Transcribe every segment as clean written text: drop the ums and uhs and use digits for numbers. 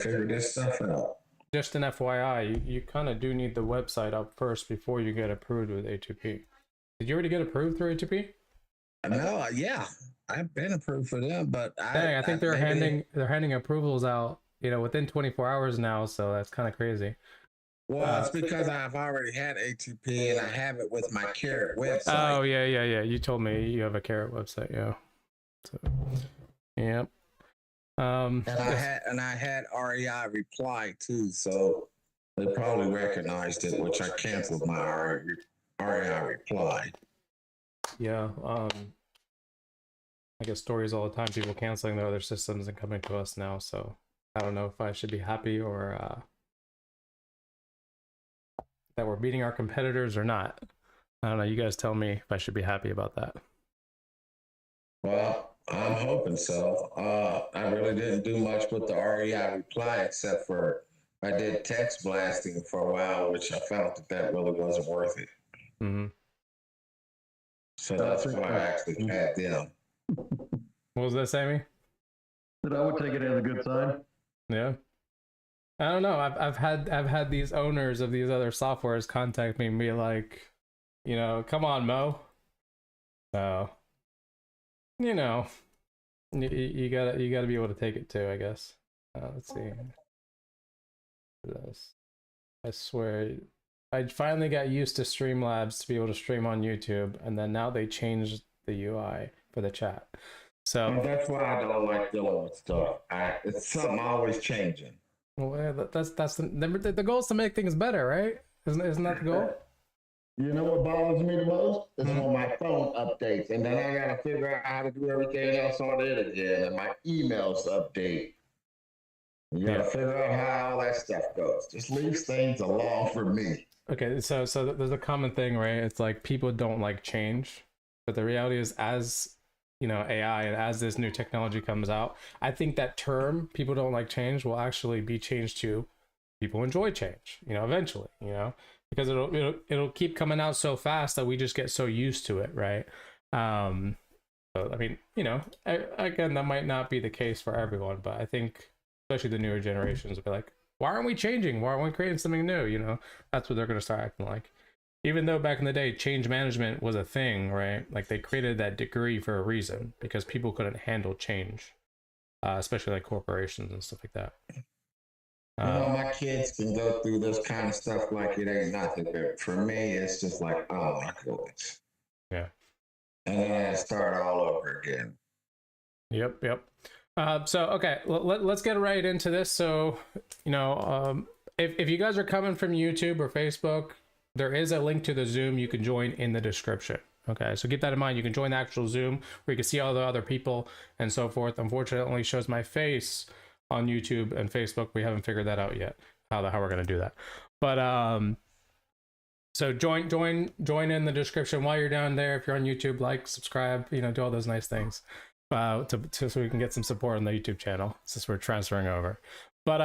figure this stuff out. Just an FYI, you kind of do need the website up first before you get approved with A2P. Did you already get approved through A2P? No, yeah, I've been approved for them, but I think they're handing approvals out, within 24 hours now. So that's kind of crazy. Well, it's because I've already had A2P and I have it with my Carrot website. Oh yeah. You told me you have a Carrot website, yeah. So, yep. And I had REI reply too, so they probably recognized it, which I canceled my REI reply. Yeah. I get stories all the time, people canceling their other systems and coming to us now. So I don't know if I should be happy or that we're beating our competitors or not. I don't know. You guys tell me if I should be happy about that. Well, I'm hoping so. I really didn't do much with the REI reply except for I did text blasting for a while, which I felt that really wasn't worth it. Mm-hmm. So that's why I actually had them. What was that, Sammy? But I would take it as a good sign. Yeah. I don't know. I've had these owners of these other softwares contact me and be like, come on, Mo. So, you gotta be able to take it too, I guess. Let's see. I swear, I finally got used to Streamlabs to be able to stream on YouTube, and then now they changed the UI for the chat. So and that's why I don't like dealing with stuff. It's something always changing. Well, that's the goal is to make things better, right? Isn't that the goal? You know what bothers me the most? Is when my phone updates, and then I gotta figure out how to do everything else on it again, and my emails update. You gotta figure out how all that stuff goes. Just leave things alone for me. Okay, so there's a common thing, right? It's like people don't like change, but the reality is, as AI and as this new technology comes out, I think that term "people don't like change" will actually be changed to "people enjoy change." Eventually, because it'll keep coming out so fast that we just get so used to it, right? So, I mean, again, that might not be the case for everyone, but I think especially the newer generations will be like, why aren't we changing? Why aren't we creating something new? That's what they're going to start acting like. Even though back in the day, change management was a thing, right? Like they created that degree for a reason because people couldn't handle change, especially like corporations and stuff like that. My kids can go through this kind of stuff like it ain't nothing, but for me, it's just like, oh my goodness. Yeah. And then I start all over again. Yep. So, okay, let's get right into this. So, if you guys are coming from YouTube or Facebook, there is a link to the Zoom you can join in the description. Okay, so keep that in mind. You can join the actual Zoom where you can see all the other people and so forth. Unfortunately, it only shows my face on YouTube and Facebook. We haven't figured that out yet, how we're going to do that. But so join in the description while you're down there. If you're on YouTube, like, subscribe, do all those nice things so we can get some support on the YouTube channel since we're transferring over. But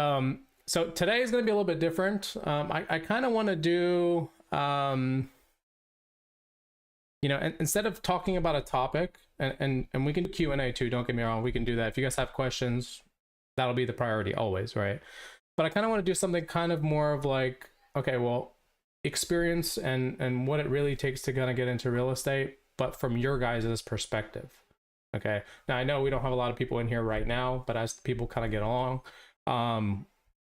so today is going to be a little bit different. I kind of want to do instead of talking about a topic, and we can do Q&A too, don't get me wrong, we can do that. If you guys have questions, that'll be the priority always, right? But I kind of want to do something kind of more of like, okay, well, experience and what it really takes to kind of get into real estate, but from your guys' perspective. Okay, now I know we don't have a lot of people in here right now, but as people kind of get along,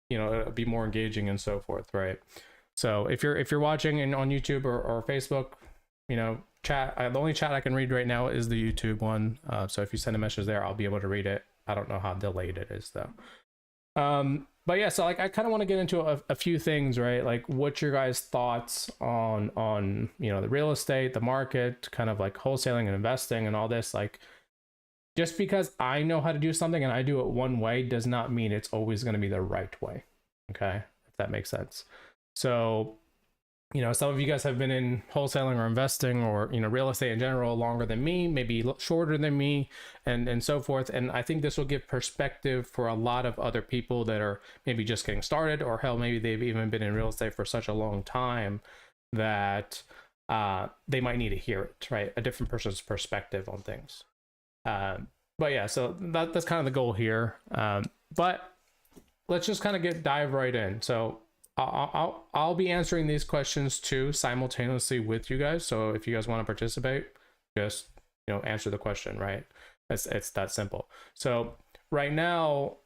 it'll be more engaging and so forth, right? So if you're watching on YouTube or Facebook, chat. The only chat I can read right now is the YouTube one. So if you send a message there, I'll be able to read it. I don't know how delayed it is though. But yeah, so like I kind of want to get into a few things, right? Like what's your guys' thoughts on the real estate, the market, kind of like wholesaling and investing and all this. Like just because I know how to do something and I do it one way does not mean it's always going to be the right way. Okay, if that makes sense. So some of you guys have been in wholesaling or investing or real estate in general longer than me, maybe shorter than me, and so forth. And I think this will give perspective for a lot of other people that are maybe just getting started, or hell, maybe they've even been in real estate for such a long time that they might need to hear it, right? A different person's perspective on things. But yeah, so that's kind of the goal here. But let's just kind of dive right in. So I'll be answering these questions too simultaneously with you guys. So if you guys want to participate, just answer the question, right? It's that simple. So right now,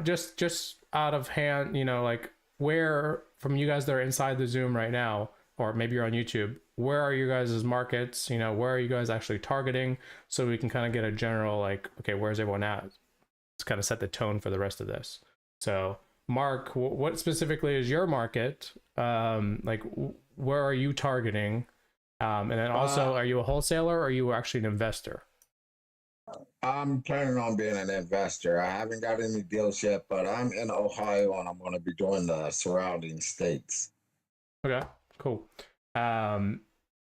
just out of hand, like where from you guys that are inside the Zoom right now, or maybe you're on YouTube, where are you guys' markets? Where are you guys actually targeting? So we can kind of get a general like, okay, where's everyone at? Let's kind of set the tone for the rest of this. So Mark, what specifically is your market? Like where are you targeting? And then also, are you a wholesaler or are you actually an investor? I'm planning on being an investor. I haven't got any deals yet, but I'm in Ohio and I'm going to be doing the surrounding states. Okay, cool. And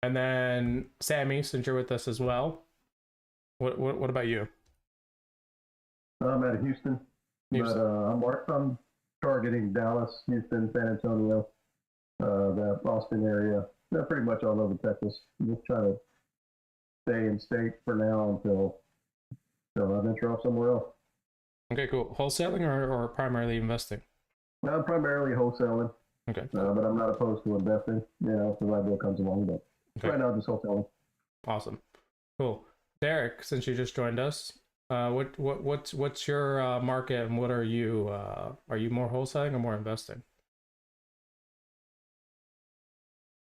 then Sammy, since you're with us as well, what about you? I'm out of Houston. But I'm targeting Dallas, Houston, San Antonio, the Austin area. They're pretty much all over Texas. I'm just trying to stay in state for now until I venture off somewhere else. Okay, cool. Wholesaling or primarily investing? I'm primarily wholesaling. Okay. But I'm not opposed to investing, if the right deal comes along. But right now, just wholesaling. Awesome. Cool. Derek, since you just joined us, what's your market and what are you more wholesaling or more investing?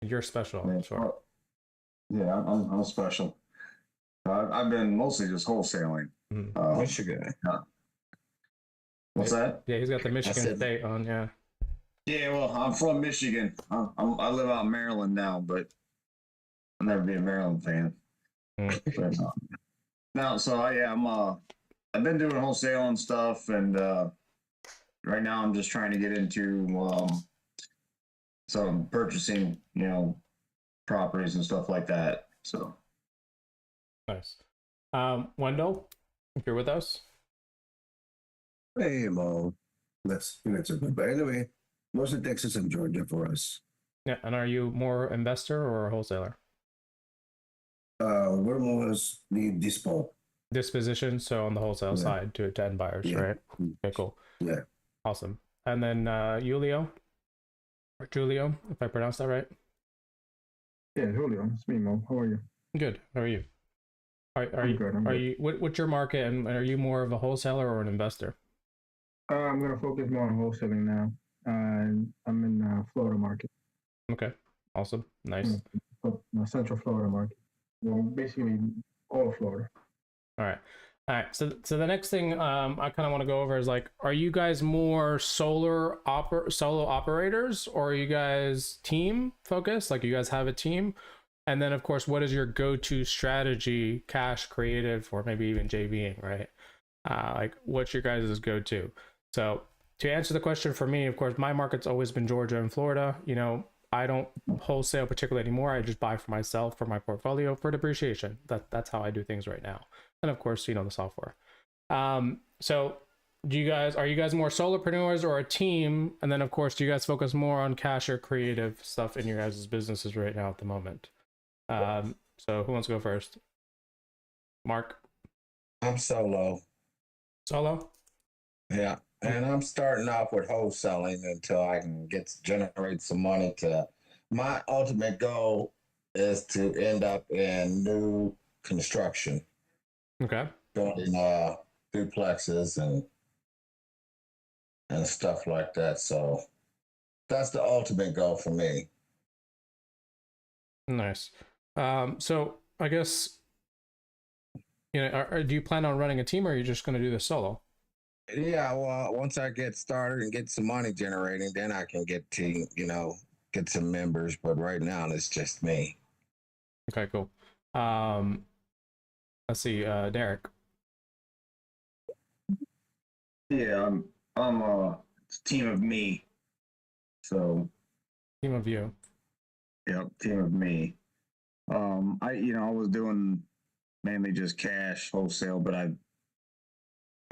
You're special. Yeah, sure. Yeah, I'm special. I've been mostly just wholesaling. Michigan. What's that? Yeah, he's got the Michigan State on. Yeah. Yeah, well, I'm from Michigan. I live out in Maryland now, but I'll never be a Maryland fan. But, no, so I've been doing wholesaling stuff, and right now I'm just trying to get into some purchasing, properties and stuff like that. So nice. Wendell, if you're with us. Hey, Mo. That's a good. But anyway, mostly Texas and Georgia for us. Yeah, and are you more investor or a wholesaler? We're more the disposition, so on the wholesale side to end buyers, right? Okay, cool. Yeah. Awesome. And then Julio, if I pronounced that right. Yeah, Julio, it's me, Mo. How are you? Good. How are you? I'm good. What's your market, and are you more of a wholesaler or an investor? I'm gonna focus more on wholesaling now. I'm in Florida market. Okay. Awesome. Nice. Central Florida market. Well, basically all of Florida. All right. So the next thing I kind of want to go over is like, are you guys more solo operators, or are you guys team focused? Like you guys have a team, and then of course, what is your go-to strategy, cash, creative, or maybe even JVing, right? Like what's your guys' go-to? So to answer the question for me, of course, my market's always been Georgia and Florida. I don't wholesale particularly anymore. I just buy for myself, for my portfolio, for depreciation. That's how I do things right now. And of course, the software. So are you guys more solopreneurs or a team? And then of course, do you guys focus more on cash or creative stuff in your guys' businesses right now at the moment? So who wants to go first? Mark? I'm solo. Solo? Yeah. And I'm starting off with wholesaling until I can generate some money my ultimate goal is to end up in new construction. Okay. Building duplexes and stuff like that. So that's the ultimate goal for me. Nice. So I guess, do you plan on running a team, or are you just going to do this solo? Yeah, well, once I get started and get some money generating, then I can get some members. But right now, it's just me. Okay, cool. Let's see, Derek. yeah, I'm it's a team of me. So Team of you. Yep, team of me. I was doing mainly just cash wholesale, but I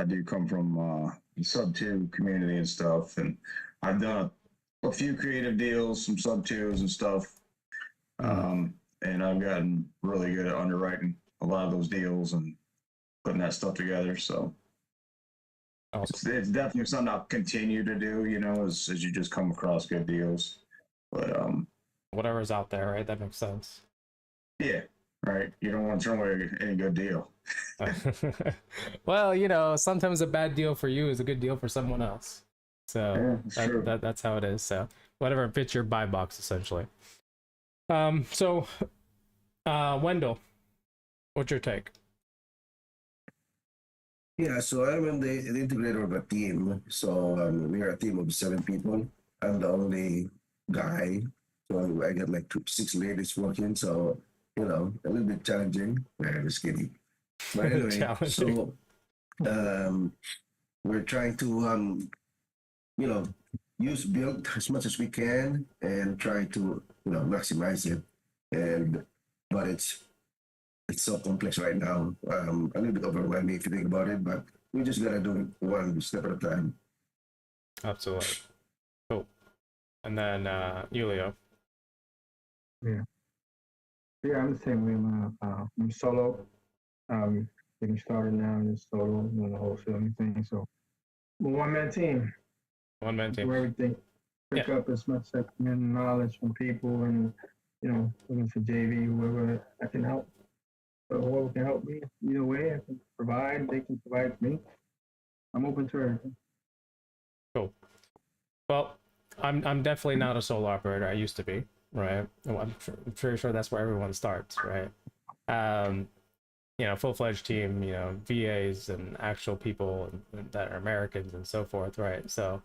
do come from sub 2 community and stuff, and I've done a few creative deals, some sub 2s and stuff, and I've gotten really good at underwriting a lot of those deals and putting that stuff together. So Awesome. It's definitely something I'll continue to do, you know, as you just come across good deals. But Whatever's out there, right? That makes sense. yeah, right. You don't want to throw away any good deal. Well, you know, sometimes a bad deal for you is a good deal for someone else. So Yeah, it's true. that's how it is. So whatever fits your buy box, essentially. So Wendell, what's your take? Yeah, so I'm in the integrator of a team. So we're a team of 7 people. I'm the only guy. So I get like 6 ladies working. So, you know, a little bit challenging. Yeah, just kidding. But anyway, Challenging. so we're trying to, you know, use BILT as much as we can and try to, you know, maximize it. And, but it's so complex right now. A little bit overwhelming if you think about it, but we just gotta do it one step at a time. Absolutely. Cool. And then Julio. Yeah, I'm the same way. I'm solo. Getting started now, just solo, doing the wholesaling thing. So, we're one man team. One man team. Do everything. Pick up as much as I can knowledge from people, and you know, looking for JV, whoever I can help. So whoever can help me, either way, I can provide. They can provide for me. I'm open to everything. Cool. Well, I'm definitely not a solo operator. I used to be, right? Well, I'm pretty sure that's where everyone starts, right? You know, full-fledged team, you know, VAs and actual people that are Americans and so forth, right? So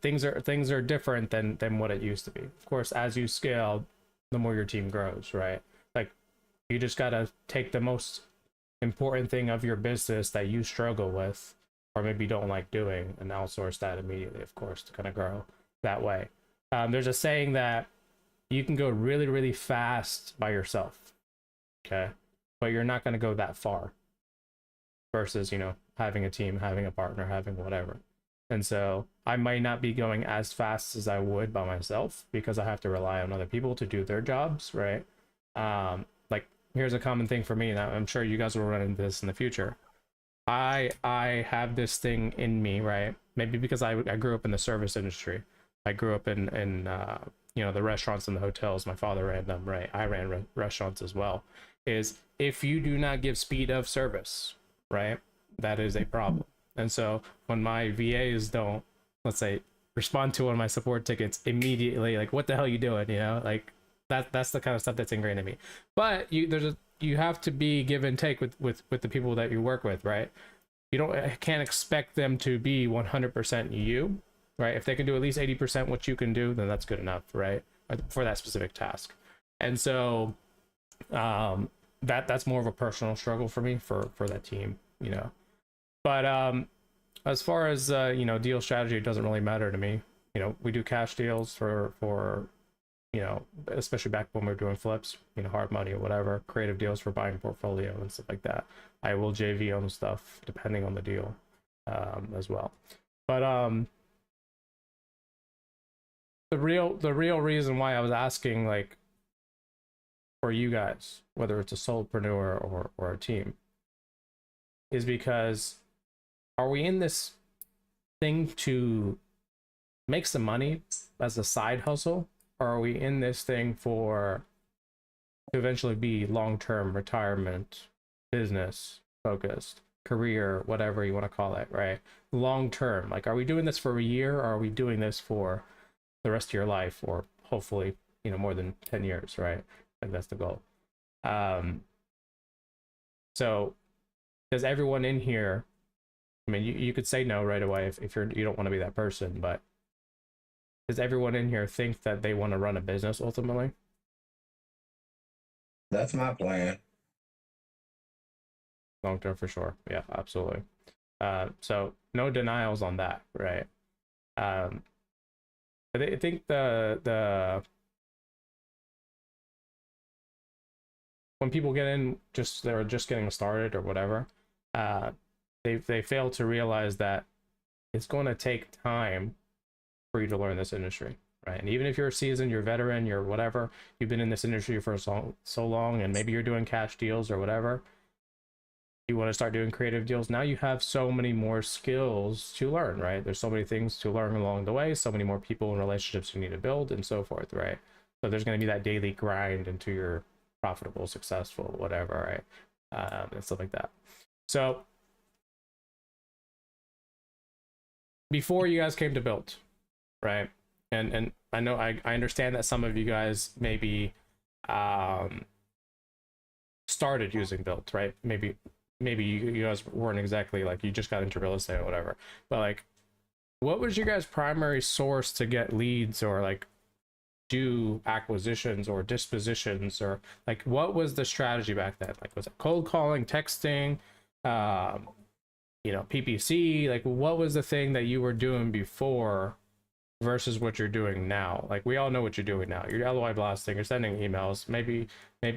things are different than what it used to be. Of course, as you scale, the more your team grows, right? Like, you just gotta take the most important thing of your business that you struggle with, or maybe don't like doing, and outsource that immediately, of course, to kind of grow that way. There's a saying that you can go really, really fast by yourself, okay? But you're not going to go that far versus, you know, having a team, having a partner, having whatever. And so I might not be going as fast as I would by myself because I have to rely on other people to do their jobs, right? Like, here's a common thing for me, and I'm sure you guys will run into this in the future. I have this thing in me, right? Maybe because I grew up in the service industry. I grew up in you know, the restaurants and the hotels. My father ran them, right? I ran restaurants as well. Is if you do not give speed of service, right, that is a problem. And so when my VAs don't, let's say, respond to one of my support tickets immediately, like, what the hell are you doing? You know, like that's the kind of stuff that's ingrained in me. But you have to be give and take with the people that you work with, right? You can't expect them to be 100% you, right? If they can do at least 80% what you can do, then that's good enough, right? For that specific task. And so that's more of a personal struggle for me for that team, you know. But as far as you know, deal strategy, it doesn't really matter to me. You know, we do cash deals for you know, especially back when we were doing flips, you know, hard money or whatever, creative deals for buying portfolio and stuff like that. I will JV on stuff depending on the deal as well. But the real reason why I was asking, like, for you guys, whether it's a solopreneur or a team, is because are we in this thing to make some money as a side hustle, or are we in this thing to eventually be long-term retirement, business focused, career, whatever you want to call it, right? Long term, like, are we doing this for a year, or are we doing this for the rest of your life, or hopefully, you know, more than 10 years, right? Like, that's the goal. So does everyone in here, I mean, you could say no right away if you don't want to be that person, but does everyone in here think that they want to run a business ultimately? That's my plan. Long term, for sure. Yeah, absolutely. So no denials on that, right? I think the when people get in, they're just getting started or whatever, they fail to realize that it's going to take time for you to learn this industry, right? And even if you're a seasoned, you're a veteran, you're whatever, you've been in this industry for so long, and maybe you're doing cash deals or whatever, you want to start doing creative deals, now you have so many more skills to learn, right? There's so many things to learn along the way, so many more people and relationships you need to build and so forth, right? So there's going to be that daily grind into your profitable, successful, whatever, right? And stuff like that. So before you guys came to BILT, right? And I know I understand that some of you guys maybe started using BILT, right? Maybe you guys weren't exactly like, you just got into real estate or whatever, but like, what was your guys' primary source to get leads or like do acquisitions or dispositions, or like what was the strategy back then? Like, was it cold calling, texting, PPC? Like, what was the thing that you were doing before versus what you're doing now? Like, we all know what you're doing now. You're LOI blasting, you're sending emails. Maybe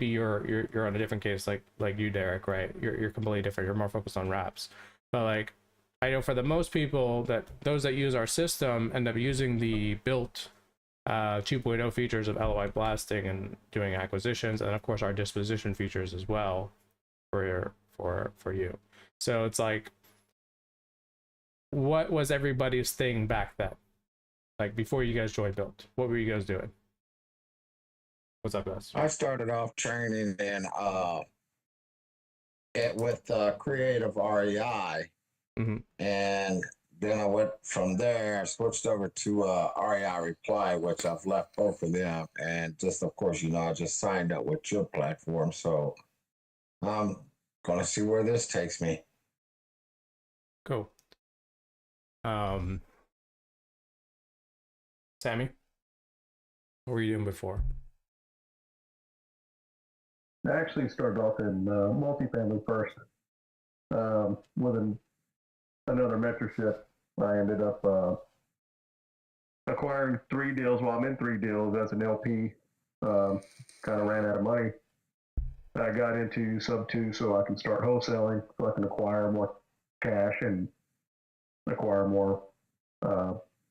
you're on a different case, like you, Derek, right? You're completely different. You're more focused on reps. But like, I know for the most people, that those that use our system end up using the BILT 2.0 features of LOI blasting and doing acquisitions, and of course our disposition features as well for you. So it's like, what was everybody's thing back then? Like before you guys joined BILT, what were you guys doing? What's up, guys? I started off training with creative REI, and then I went from there. I switched over to REI Reply, which I've left both of them, and just of course, I just signed up with your platform. So I'm gonna see where this takes me. Cool. Sammy, what were you doing before? I actually started off in multifamily first. With another mentorship, I ended up acquiring 3 deals. Well, I'm in 3 deals as an LP. Kind of ran out of money. I got into sub 2 so I can start wholesaling, so I can acquire more cash and acquire more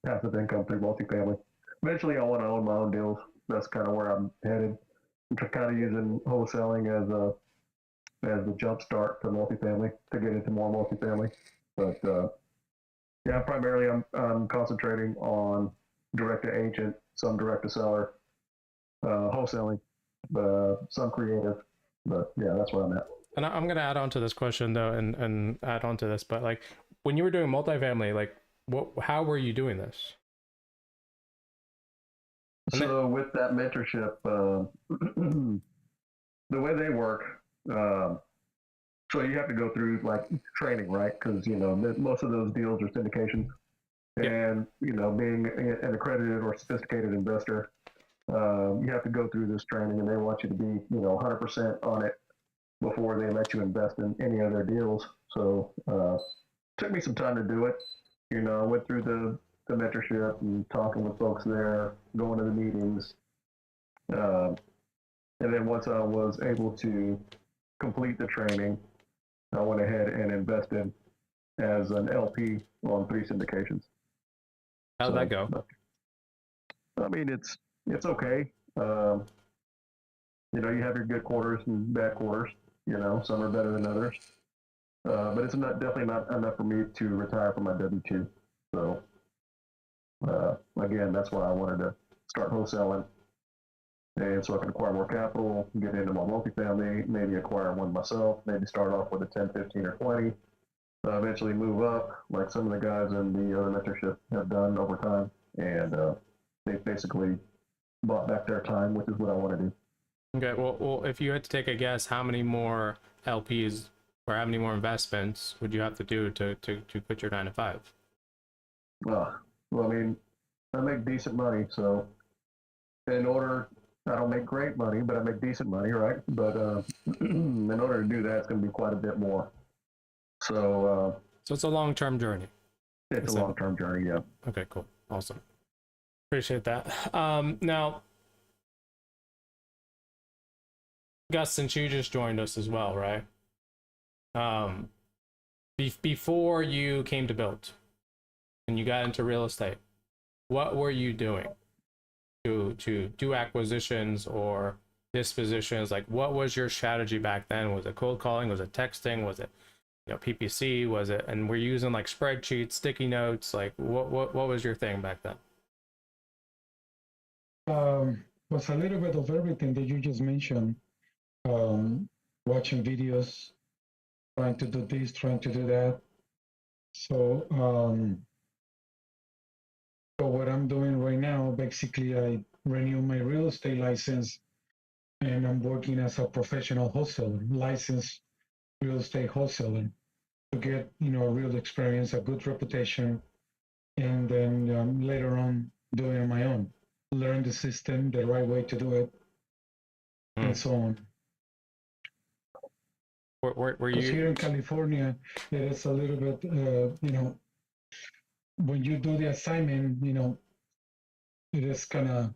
passive income through multifamily. Eventually, I want to own my own deals. That's kind of where I'm headed. I'm kind of using wholesaling as the jump start to multifamily to get into more multifamily. But primarily I'm concentrating on direct to agent, some direct to seller, wholesaling, some creative. But yeah, that's where I'm at. And I'm gonna add on to this question though, and add on to this. But like, when you were doing multifamily, like, how were you doing this? So with that mentorship, the way they work, so you have to go through like training, right? Because most of those deals are syndications, and being an accredited or sophisticated investor, you have to go through this training, and they want you to be 100% on it before they let you invest in any of their deals. So took me some time to do it. I went through the mentorship and talking with folks there, going to the meetings. And then once I was able to complete the training, I went ahead and invested as an LP on 3 syndications. How'd that go? I mean, it's okay. You have your good quarters and bad quarters. Some are better than others. But it's definitely not enough for me to retire from my W-2. So again, that's why I wanted to start wholesaling, and so I can acquire more capital, get into more multifamily, maybe acquire one myself, maybe start off with a 10, 15, or 20, eventually move up, like some of the guys in the other mentorship have done over time, and they basically bought back their time, which is what I want to do. Okay, well, if you had to take a guess, how many more LPs or how many more investments would you have to do to quit your 9 to 5? Well, I mean, I make decent money, so I don't make great money, but I make decent money, right? But in order to do that, it's going to be quite a bit more. So it's a long-term journey. It's a long-term journey, yeah. Okay, cool. Awesome. Appreciate that. Now, Gus, since you just joined us as well, right? Before you came to BILT and you got into real estate, what were you doing to do acquisitions or dispositions? Like, what was your strategy back then? Was it cold calling? Was it texting? Was it PPC? Was it, and we're using like spreadsheets, sticky notes? Like what was your thing back then? Was a little bit of everything that you just mentioned. Watching videos, trying to do this, trying to do that. So, so what I'm doing right now, basically, I renew my real estate license, and I'm working as a professional wholesaler, licensed real estate wholesaler, to get a real experience, a good reputation, and then later on doing it on my own, learn the system, the right way to do it, and so on. Were Because you here in California, it is a little bit, when you do the assignment, it is kind of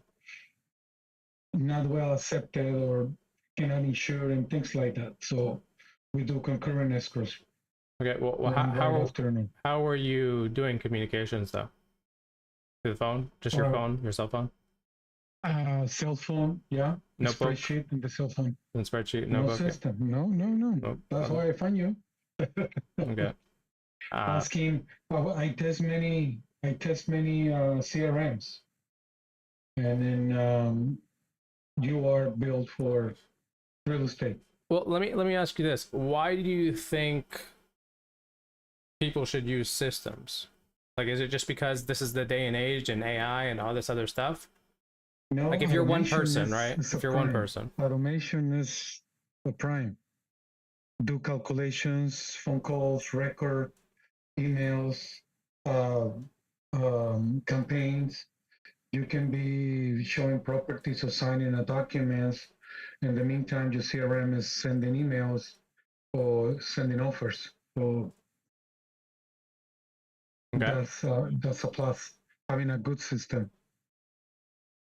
not well accepted or cannot insure and things like that. So we do concurrent escrows. okay? Well, how were you doing communications though? Through the phone? Just your phone, your cell phone? Cell phone, yeah. Notebook? Spreadsheet and the cell phone. And spreadsheet, No notebook? system. No. Nope. That's why I find you. Okay. Asking, I test many CRMs, and then you are built for real estate. Well, let me ask you this: why do you think people should use systems? Like, is it just because this is the day and age and AI and all this other stuff? No, Like, if you're one automation person, is- right? is a If you're one prime. person, Automation is a prime. Do calculations, phone calls, record, emails, campaigns. You can be showing properties or signing a documents. In the meantime, your CRM is sending emails or sending offers. So okay. that's a plus. Having a good system.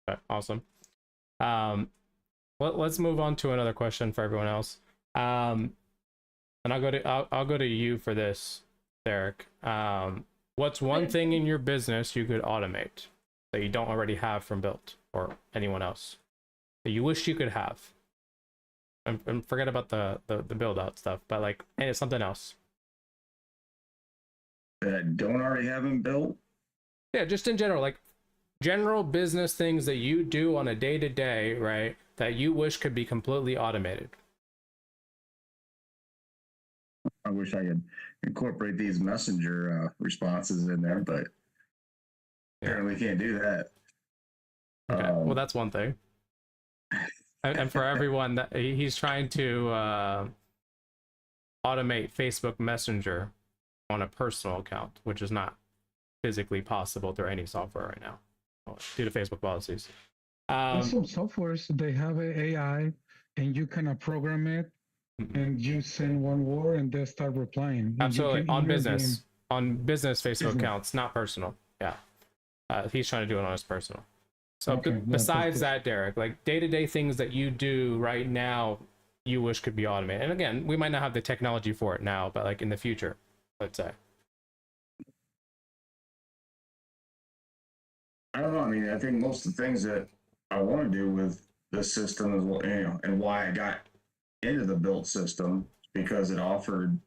Okay, awesome. Let's move on to another question for everyone else. And I'll go to you for this, Derek. What's one thing in your business you could automate that you don't already have from BILT or anyone else that you wish you could have? And forget about the build out stuff, but like, hey, it's something else. That I don't already have them built. Yeah, just in general, like general business things that you do on a day-to-day, right, that you wish could be completely automated. I wish I could incorporate these messenger responses in there, but apparently can't do that. Okay, well, that's one thing. And for everyone, that he's trying to automate Facebook Messenger on a personal account, which is not physically possible through any software right now due to Facebook policies. There's some softwares, they have an AI, and you kind of program it, and you send one word, and they start replying. Absolutely, on business Facebook accounts, not personal. Yeah, he's trying to do it on his personal. So Okay, besides that, Derek, like day-to-day things that you do right now, you wish could be automated. And again, we might not have the technology for it now, but like in the future, let's say. I don't know. I mean, I think most of the things that I want to do with this system is what, and why I got into the BILT system, because it offered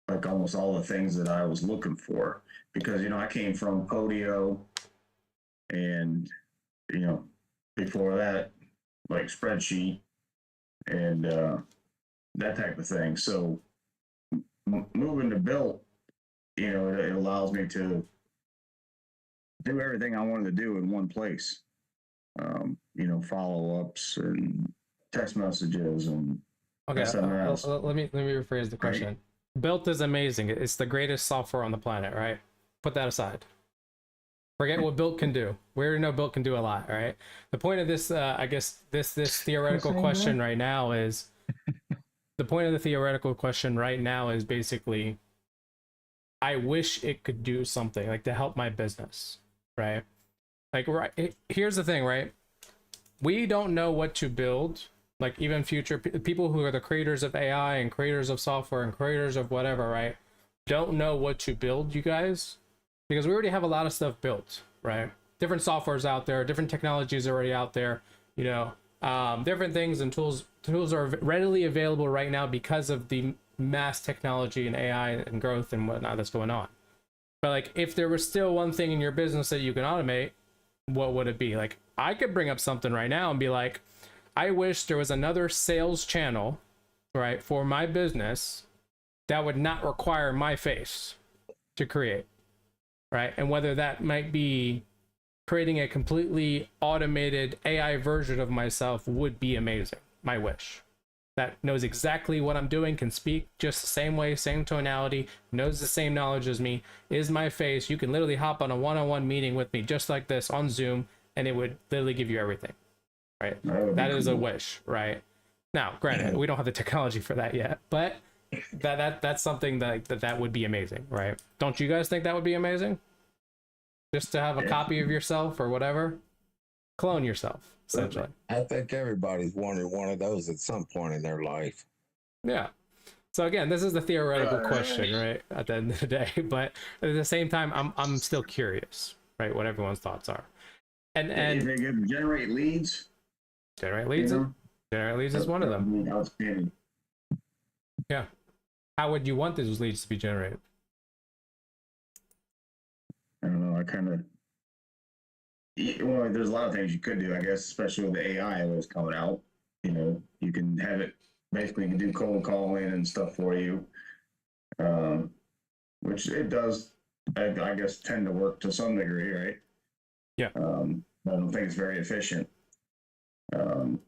like almost all the things that I was looking for. Because, I came from Podio and, before that, like spreadsheet and that type of thing. So moving to BILT, it allows me to do everything I wanted to do in one place. Follow-ups and text messages and Okay, SMS. let me rephrase the question. Right. BILT is amazing. It's the greatest software on the planet, right? Put that aside. Forget what BILT can do. We already know BILT can do a lot, right? The point of this, I guess, this theoretical question right now is, the point of the theoretical question right now is basically, I wish it could do something like to help my business, right? Like, right, here's the thing, right? We don't know what to build. Like, even future people who are the creators of AI and creators of software and creators of whatever, right, don't know what to build, you guys, because we already have a lot of stuff built, right? Different softwares out there, different technologies already out there, different things and tools are readily available right now because of the mass technology and AI and growth and whatnot that's going on. But like, if there was still one thing in your business that you can automate, what would it be? Like, I could bring up something right now and be like, I wish there was another sales channel, right, for my business that would not require my face to create, right? And whether that might be creating a completely automated AI version of myself would be amazing. My wish. That knows exactly what I'm doing, can speak just the same way, same tonality, knows the same knowledge as me, is my face. You can literally hop on a one-on-one meeting with me just like this on Zoom, and it would literally give you everything, right? That is a wish, right? Now, granted, we don't have the technology for that yet, but that's something that would be amazing, right? Don't you guys think that would be amazing? Just to have a copy of yourself or whatever, clone yourself, essentially. I think everybody's wanted one of those at some point in their life. Yeah. So again, this is the theoretical question, right? At the end of the day, but at the same time, I'm still curious, right? What everyone's thoughts are, and they can generate leads. Generate leads. Generate leads is one of them. Outstanding. Yeah. How would you want those leads to be generated? I don't know. I kind of. Well, there's a lot of things you could do, I guess, especially with the AI that was coming out. You know, you can have it basically do cold calling and stuff for you, which it does, I guess, tend to work to some degree, right? Yeah. I don't think it's very efficient. And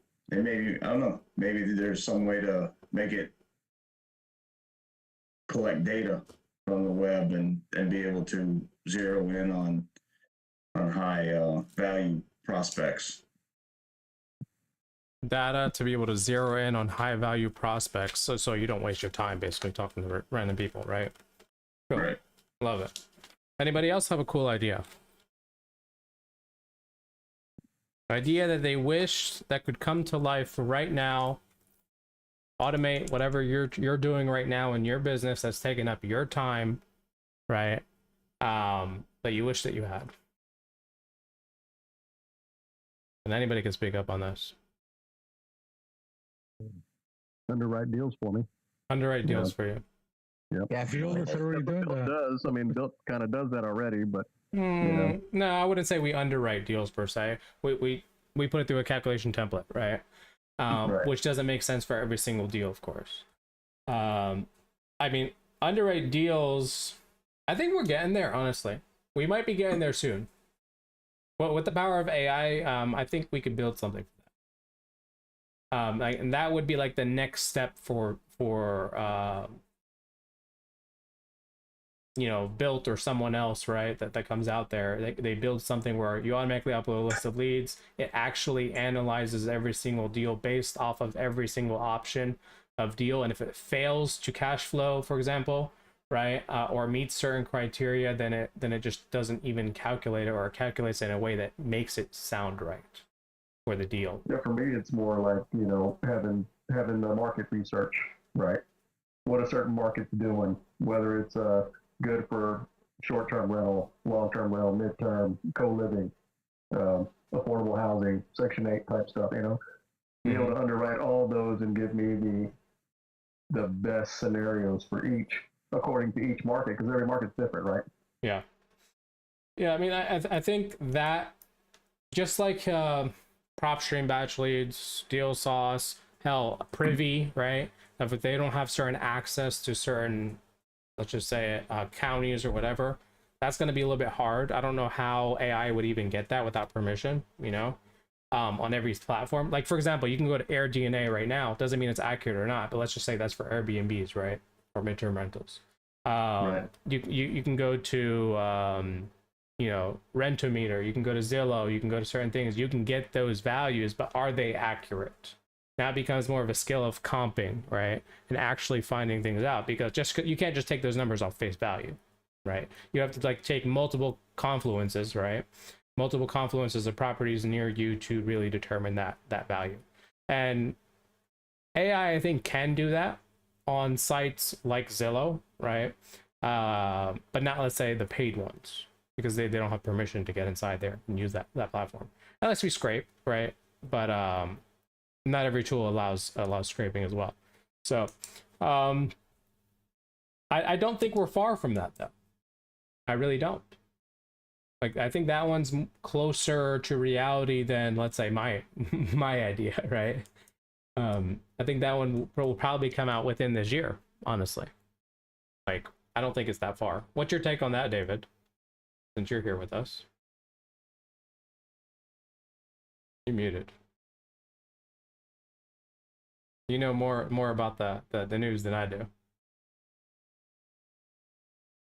maybe, I don't know, maybe there's some way to make it collect data from the web and be able to zero in on high value prospects. Data to be able to zero in on high value prospects, so you don't waste your time basically talking to random people, right? Cool. Right. Love it. Anybody else have a cool idea? Idea that they wish that could come to life right now. Automate whatever you're doing right now in your business that's taking up your time, right? That you wish that you had. And anybody can speak up on this. Underwrite deals for me. Underwrite deals for you. Yeah, BILT is already doing BILT that. does. I mean, BILT kind of does that already, but No, I wouldn't say we underwrite deals per se. We put it through a calculation template, right? Right. Which doesn't make sense for every single deal, of course. I mean, underwrite deals, I think we're getting there, honestly. We might be getting there soon. But with the power of AI, I think we could build something for that. And that would be like the next step for you know, BILT or someone else, right? That comes out there. They build something where you automatically upload a list of leads. It actually analyzes every single deal based off of every single option of deal. And if it fails to cash flow, for example, right, or meets certain criteria, then it just doesn't even calculate it, or calculates it in a way that makes it sound right for the deal. yeah, for me, it's more like, you know, having the market research, right? What a certain market's doing, whether it's good for short-term rental, long-term rental, mid-term, co-living, affordable housing, Section 8 type stuff, you know? Be able to underwrite all those and give me the best scenarios for each, according to each market, because every market's different, right? Yeah. Yeah, I mean, I think that just like prop stream batch leads, deal sauce, hell, privy, right? If they don't have certain access to certain, let's just say counties or whatever, that's going to be a little bit hard. I don't know how AI would even get that without permission, you know, on every platform. Like, for example, you can go to AirDNA right now. Doesn't mean it's accurate or not, but let's just say that's for Airbnbs, right? Or midterm rentals. Right. You can go to, you know, Rentometer. You can go to Zillow. You can go to certain things. You can get those values, but are they accurate? Now it becomes more of a skill of comping, right? And actually finding things out, because you can't just take those numbers off face value, right? You have to like take multiple confluences, right? Multiple confluences of properties near you to really determine that value. And AI, I think, can do that on sites like Zillow, right? But not, let's say, the paid ones, because they don't have permission to get inside there and use that platform. Unless we scrape, right? But not every tool allows scraping as well. So I don't think we're far from that though. I really don't. Like, I think that one's closer to reality than, let's say, my my idea, right? I think that one will probably come out within this year, honestly. Like, I don't think it's that far. What's your take on that, David? Since you're here with us. You're muted. You know more about the news than I do.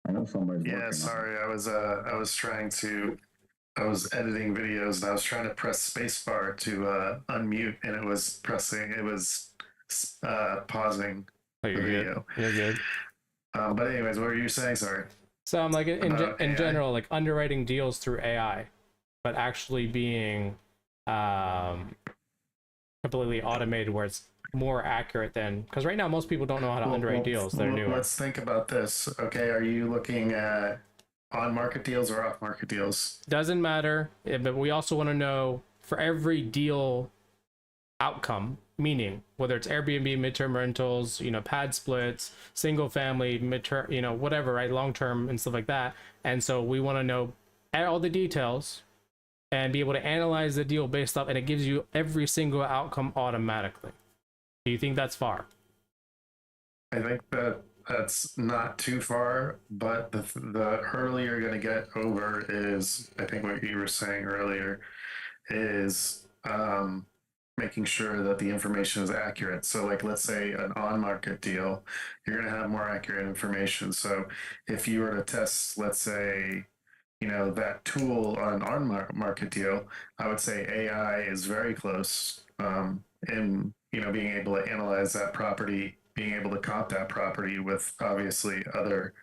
I know somebody's working Yeah, on it. sorry. I was editing videos and I was trying to press spacebar to unmute, and it was pausing Oh, the you're video. good. You're good. But anyways, what were you saying? Sorry. So I'm like, in AI? general, like underwriting deals through AI, but actually being completely automated, where it's more accurate than, because right now most people don't know how to underwrite deals. They're new. Let's think about this. Okay, are you looking at on-market deals or off-market deals? Doesn't matter, but we also want to know for every deal outcome, meaning whether it's Airbnb, midterm rentals, pad splits, single family, midterm, whatever, right, long term and stuff like that. And so we want to know all the details and be able to analyze the deal based off, and it gives you every single outcome automatically. Do you think that's far? I think that's not too far, but the hurdle you're going to get over is, I think what you were saying earlier, is making sure that the information is accurate. So like, let's say an on-market deal, you're going to have more accurate information. So if you were to test, let's say, that tool on an on-market deal, I would say AI is very close in, being able to analyze that property, being able to comp that property with obviously other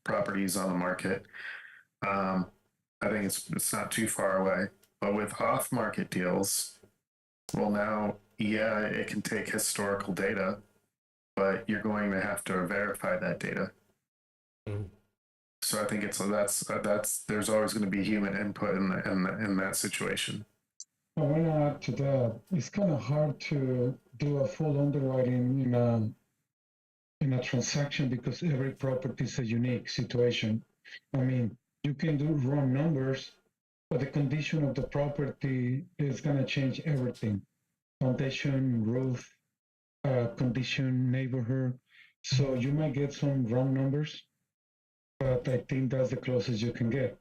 properties on the market. I think it's not too far away. But with off-market deals, well, now, yeah, it can take historical data, but you're going to have to verify that data. So I think that's there's always going to be human input in that situation. I want to add to that. It's kind of hard to do a full underwriting in a transaction because every property is a unique situation. I mean, you can do raw numbers, but the condition of the property is going to change everything: foundation, roof, condition, neighborhood. So you might get some wrong numbers, but I think that's the closest you can get.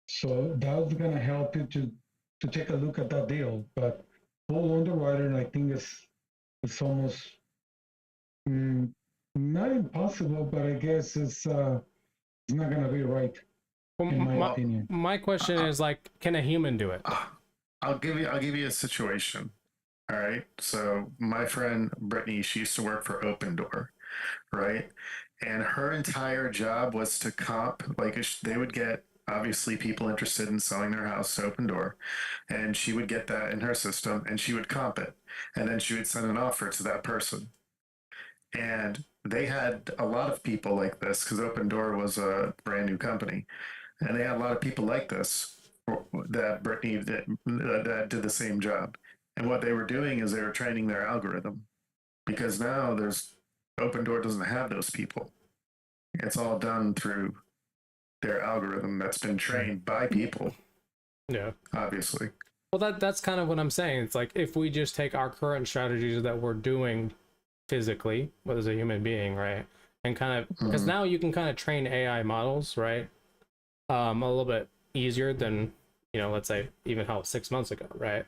So that's going to help you to take a look at that deal. But full underwriter, I think it's almost not impossible, but I guess it's not going to be right. Well, in my opinion. My question is, like, can a human do it? I'll give you a situation. All right. So my friend Brittany, she used to work for Open Door, right? And her entire job was to comp, like they would get obviously people interested in selling their house to Open Door, and she would get that in her system and she would comp it, and then she would send an offer to that person. And they had a lot of people like this because Open Door was a brand new company, and they had a lot of people like this that Brittany that did the same job. And what they were doing is they were training their algorithm, because now Open Door doesn't have those people. It's all done through their algorithm that's been trained by people. Yeah, obviously. Well, that's kind of what I'm saying. It's like, if we just take our current strategies that we're doing physically, whether as a human being, right, and kind of, because now you can kind of train AI models, right, a little bit easier than, let's say even how 6 months ago, right?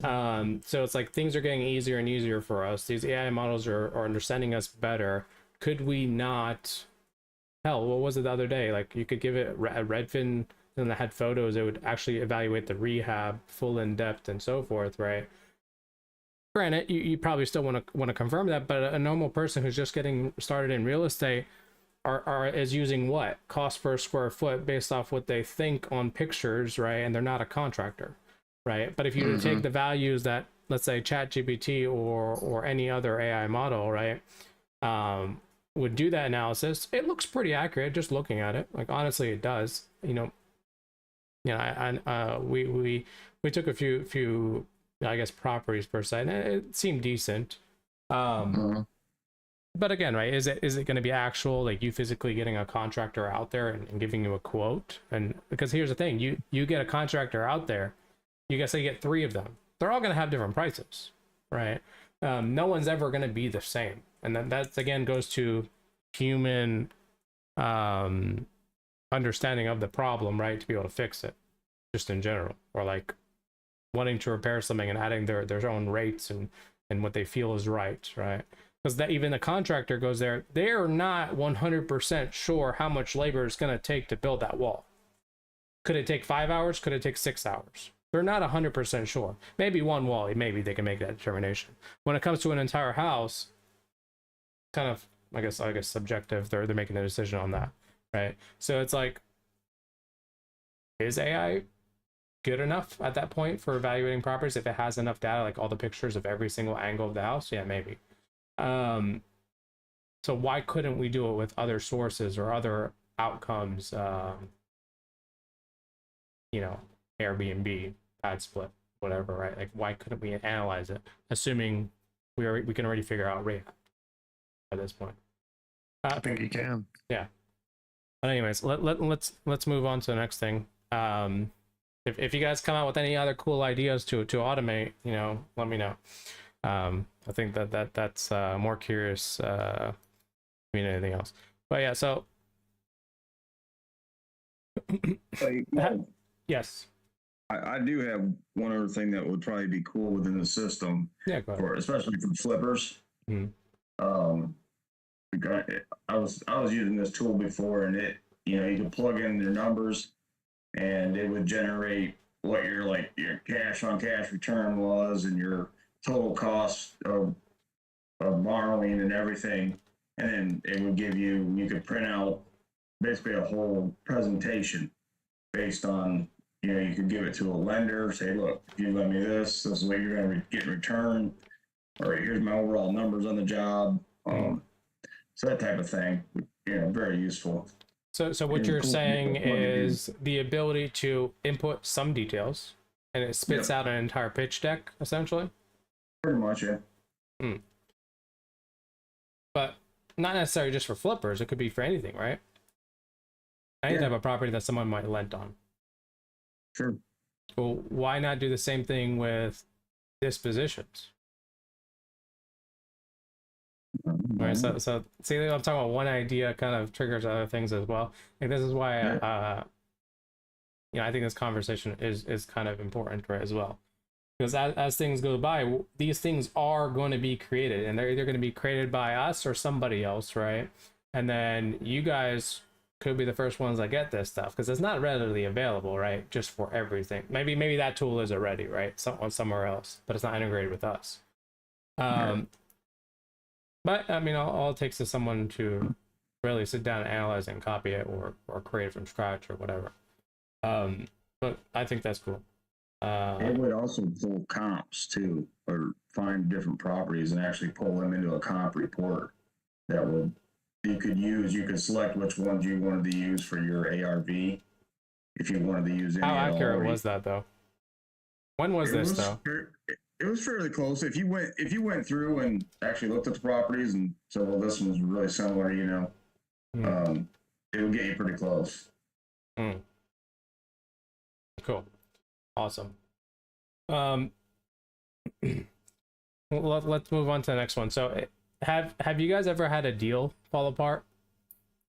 So it's like things are getting easier and easier for us. These AI models are understanding us better. Could we not? Hell, what was it the other day? Like, you could give it a Redfin and that had photos. It would actually evaluate the rehab full in depth and so forth, right? Granted, you probably still want to confirm that, but a normal person who's just getting started in real estate is using what cost per square foot based off what they think on pictures, right? And they're not a contractor, right? But if you take the values that, let's say, ChatGPT or any other AI model, right, would do that analysis, it looks pretty accurate just looking at it. Like, honestly, it does. We took a few I guess properties per se, and it seemed decent. But again, right, is it going to be actual, like you physically getting a contractor out there and giving you a quote? And because here's the thing, you get a contractor out there, you guess they get 3 of them, they're all going to have different prices, right? No one's ever going to be the same, and then that again goes to human understanding of the problem, right, to be able to fix it, just in general, or like wanting to repair something and adding their own rates and what they feel is right, because that even the contractor goes there, they're not 100% sure how much labor it's going to take to build that wall. Could it take 5 hours? Could it take 6 hours? They're not 100% sure. Maybe one wall, maybe they can make that determination. When it comes to an entire house, kind of, I guess subjective. They're making a decision on that, right? So it's like, is AI good enough at that point for evaluating properties if it has enough data, like all the pictures of every single angle of the house? Yeah, maybe. So why couldn't we do it with other sources or other outcomes? You know, Airbnb, pad split, whatever, right? Like, why couldn't we analyze it, assuming we can already figure out rate at this point? I think you can. Yeah. But anyways, let's move on to the next thing. If you guys come out with any other cool ideas to automate, you know, let me know. I think that's more curious than anything else. But yeah, so yes, I do have one other thing that would probably be cool within the system. Yeah, go ahead. For especially for flippers. Mhm. I was using this tool before, and it, you know, you could plug in your numbers, and it would generate what your cash on cash return was and your total cost of borrowing and everything, and then it would give you could print out basically a whole presentation based on, you know, you could give it to a lender, say, look, if you lend me this is what you're going to get in return, or here's my overall numbers on the job. So that type of thing, you know, very useful. So what you're saying is the ability to input some details and it spits out an entire pitch deck, essentially? Pretty much, yeah. But not necessarily just for flippers. It could be for anything, right? Any type of property that someone might lend on. Sure. Well, why not do the same thing with dispositions? Right, so see, I'm talking about one idea kind of triggers other things as well. Like, this is why you know, I think this conversation is kind of important, right, as well, because as things go by, these things are going to be created, and they're either going to be created by us or somebody else, right? And then you guys could be the first ones that get this stuff, because it's not readily available, right, just for everything. Maybe that tool is already, right, somewhere else, but it's not integrated with us. But I mean, all it takes is someone to really sit down and analyze it and copy it, or create it from scratch or whatever. But I think that's cool. It would also pull comps too, or find different properties and actually pull them into a comp report that would you could select which ones you wanted to use for your ARV if you wanted to use any. How accurate was that though? When was this though? It was fairly close. If you went through and actually looked at the properties and said, well, this one's really similar, you know, it would get you pretty close. Cool. Awesome. Let's move on to the next one. So have you guys ever had a deal fall apart?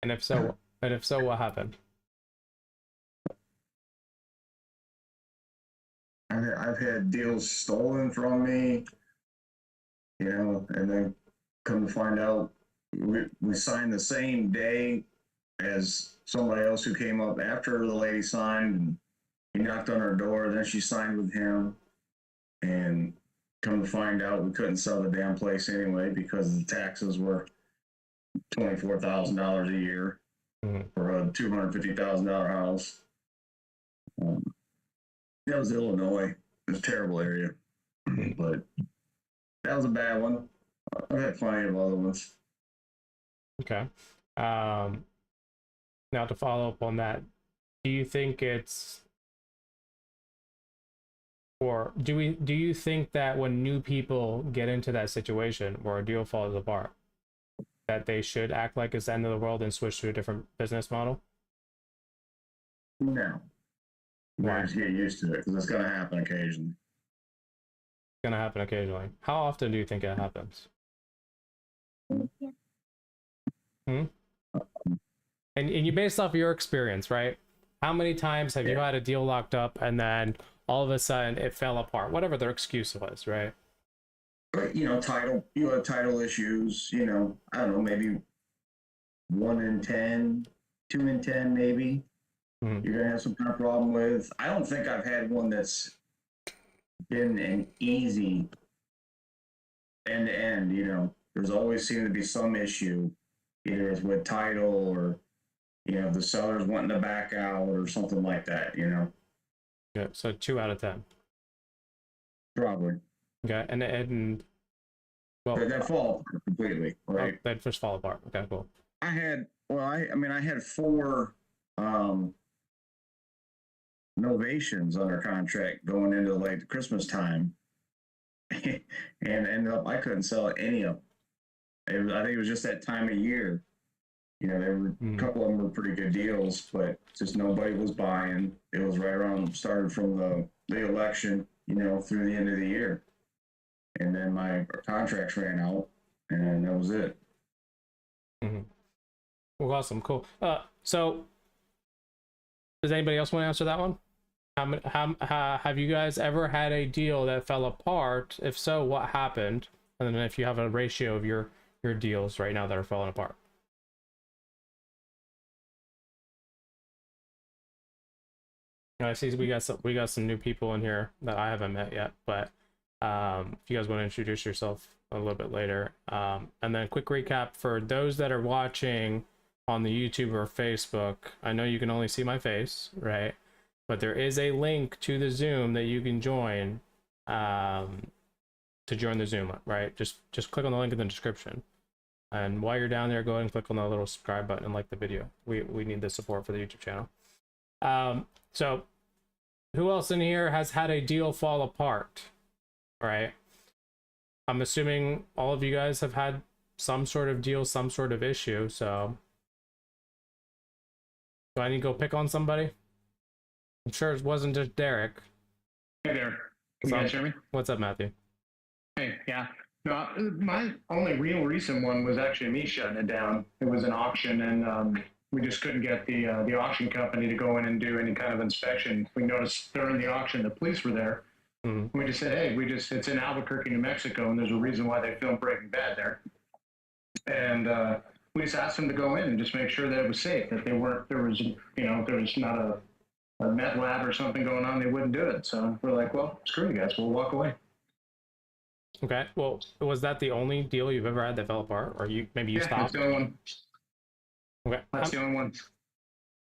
And if so, what happened? I've had deals stolen from me, you know, and then come to find out we signed the same day as somebody else who came up after the lady signed, and he knocked on her door, then she signed with him, and come to find out we couldn't sell the damn place anyway because the taxes were $24,000 a year for a $250,000 house. That was Illinois. It was a terrible area, but that was a bad one. I've had plenty of other ones. Okay. Now to follow up on that, do you think it's, or do you think that when new people get into that situation where a deal falls apart, that they should act like it's the end of the world and switch to a different business model? No. Why? Just get used to it because it's going to happen occasionally. It's gonna happen occasionally. How often do you think it happens? And you based off of your experience, right? How many times have you had a deal locked up and then all of a sudden it fell apart? Whatever their excuse was, right? But, title issues, I don't know, maybe 1 in 10, 2 in 10, maybe. You're going to have some kind of problem with. I don't think I've had one that's been an easy end to end. There's always seemed to be some issue, either it's with title or, the seller's wanting to back out or something like that, Yeah, so 2 out of 10. Probably. Okay, and well, that fall apart completely, right? Oh, they'd just fall apart. Okay, cool. I had 4 novations under contract going into like the Christmas time, and ended up I couldn't sell any of them. I think it was just that time of year. There were a couple of them were pretty good deals, but just nobody was buying. It was right around started from the election, through the end of the year, and then my contracts ran out, and that was it. Well, awesome, cool. So does anybody else want to answer that one? How have you guys ever had a deal that fell apart? If so, what happened? And then if you have a ratio of your deals right now that are falling apart. I see we got some new people in here that I haven't met yet, but if you guys want to introduce yourself a little bit later, and then quick recap for those that are watching on the YouTube or Facebook. I know you can only see my face, right? But there is a link to the Zoom that you can join to join the Zoom, right? Just click on the link in the description. And while you're down there, go ahead and click on the little subscribe button and like the video. We need the support for the YouTube channel. So who else in here has had a deal fall apart, right? I'm assuming all of you guys have had some sort of deal, some sort of issue. So do I need to go pick on somebody? I'm sure it wasn't just Derek. Hey there. Can you guys hear me? What's up, Matthew? Hey, yeah. No, my only real recent one was actually me shutting it down. It was an auction, and we just couldn't get the auction company to go in and do any kind of inspection. We noticed during the auction the police were there. We just said, hey, it's in Albuquerque, New Mexico, and there's a reason why they filmed Breaking Bad there. And we just asked them to go in and just make sure that it was safe, that there was not a meth lab or something going on. They wouldn't do it. So we're like, well, screw you guys, we'll walk away. Okay. Well, was that the only deal you've ever had that fell apart, or you stopped? That's the only one. Okay. That's the only one.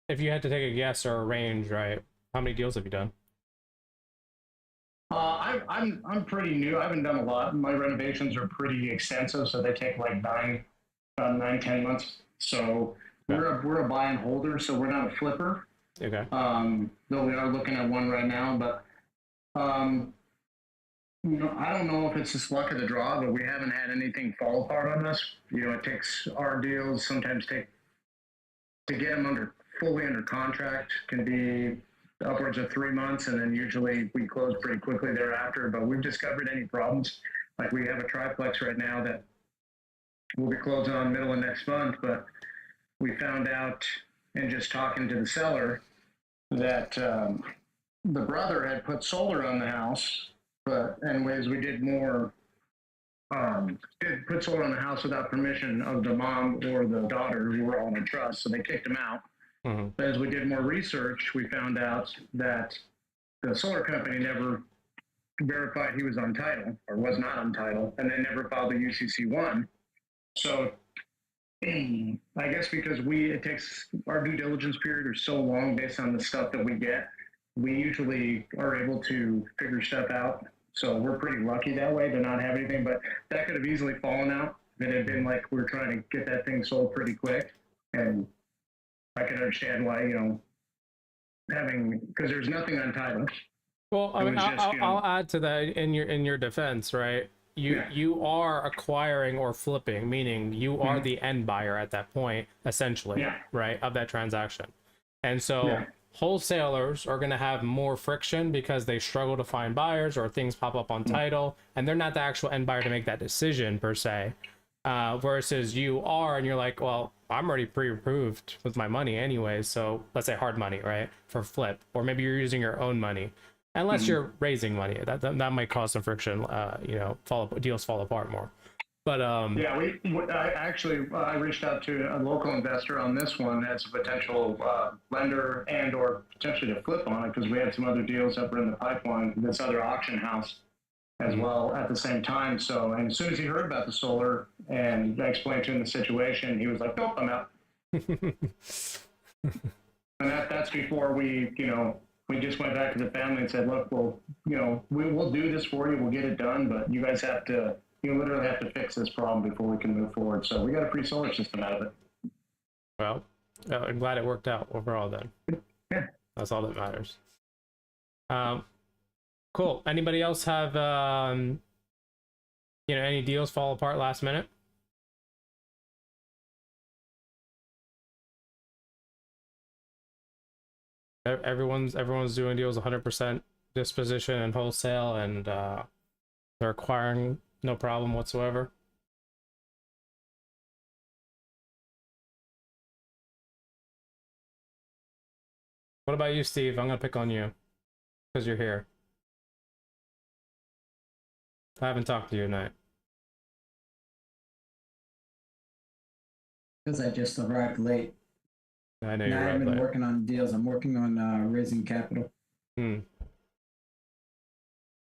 If you had to take a guess or a range, right? How many deals have you done? I'm pretty new. I haven't done a lot. My renovations are pretty extensive, so they take like 9-10 months. So we're a buy and holder, so we're not a flipper. Okay. Though we are looking at one right now, but I don't know if it's just luck of the draw, but we haven't had anything fall apart on us. It takes our deals sometimes to get them fully under contract can be upwards of 3 months, and then usually we close pretty quickly thereafter. But we've discovered any problems. Like we have a triplex right now that we'll be closing on middle of next month, but we found out in just talking to the seller that the brother had put solar on the house. But anyways, we did put solar on the house without permission of the mom or the daughter, who were all in a trust, so they kicked him out. But as we did more research, we found out that the solar company never verified he was on title or was not on title, and they never filed a UCC-1. So I guess because it takes our due diligence period is so long based on the stuff that we get, we usually are able to figure stuff out. So we're pretty lucky that way to not have anything, but that could have easily fallen out. It had been like we're trying to get that thing sold pretty quick. And I can understand why, because there's nothing on title. Well, I mean, I'll add to that in your defense, right? you are acquiring or flipping, meaning you are the end buyer at that point, essentially, right, of that transaction. And so wholesalers are going to have more friction because they struggle to find buyers or things pop up on title, and they're not the actual end buyer to make that decision per se. Versus you are, and you're like, well, I'm already pre-approved with my money anyway, so let's say hard money, right, for flip, or maybe you're using your own money, unless you're raising money. That might cause some friction. You know, deals fall apart more. But yeah, I reached out to a local investor on this one as a potential lender and or potentially to flip on it, because we had some other deals that were in the pipeline, this other auction house as well at the same time. So, and as soon as he heard about the solar and I explained to him the situation, he was like, nope, I'm out. And that's before we just went back to the family and said, look, we'll do this for you. We'll get it done, but you guys have to, literally have to fix this problem before we can move forward. So we got a free solar system out of it. Well, I'm glad it worked out overall then. Yeah. That's all that matters. Cool. Anybody else have, any deals fall apart last minute? Everyone's doing deals 100% disposition and wholesale, and they're acquiring no problem whatsoever. What about you, Steve? I'm gonna pick on you because you're here. I haven't talked to you tonight. Because I just arrived late. I know And you're I haven't right. been working on deals. I'm working on raising capital.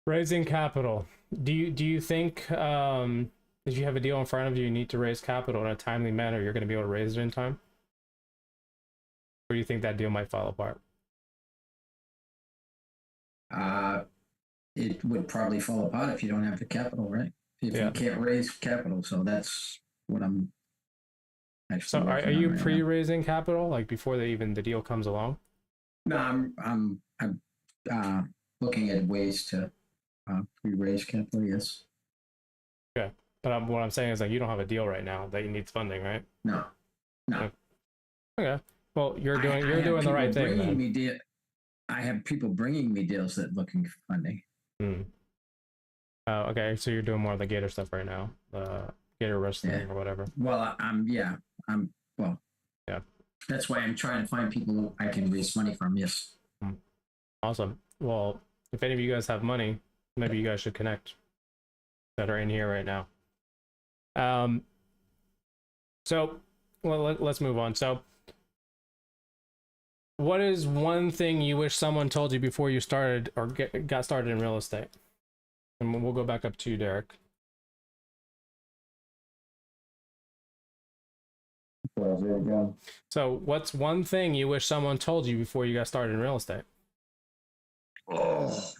Raising capital. Do you think if you have a deal in front of you, you need to raise capital in a timely manner, you're going to be able to raise it in time? Or do you think that deal might fall apart? It would probably fall apart if you don't have the capital, right? If you can't raise capital. So that's what I'm actually. So are you pre-raising capital, like before the deal comes along? No, I'm looking at ways to pre-raise capital. Yes. Okay, but what I'm saying is, like, you don't have a deal right now that you need funding, right? No. Okay. Well, you're doing the right thing. Then. I have people bringing me deals that looking for funding. Okay, so you're doing more of the Gator stuff right now, the Gator wrestling or whatever. Well, that's why I'm trying to find people I can raise money from. Yes. Awesome. Well, if any of you guys have money, maybe you guys should connect that are in here right now. So, well, let's move on. So, what is one thing you wish someone told you before you started or got started in real estate? And we'll go back up to you, Derek. So, what's one thing you wish someone told you before you got started in real estate? Oh,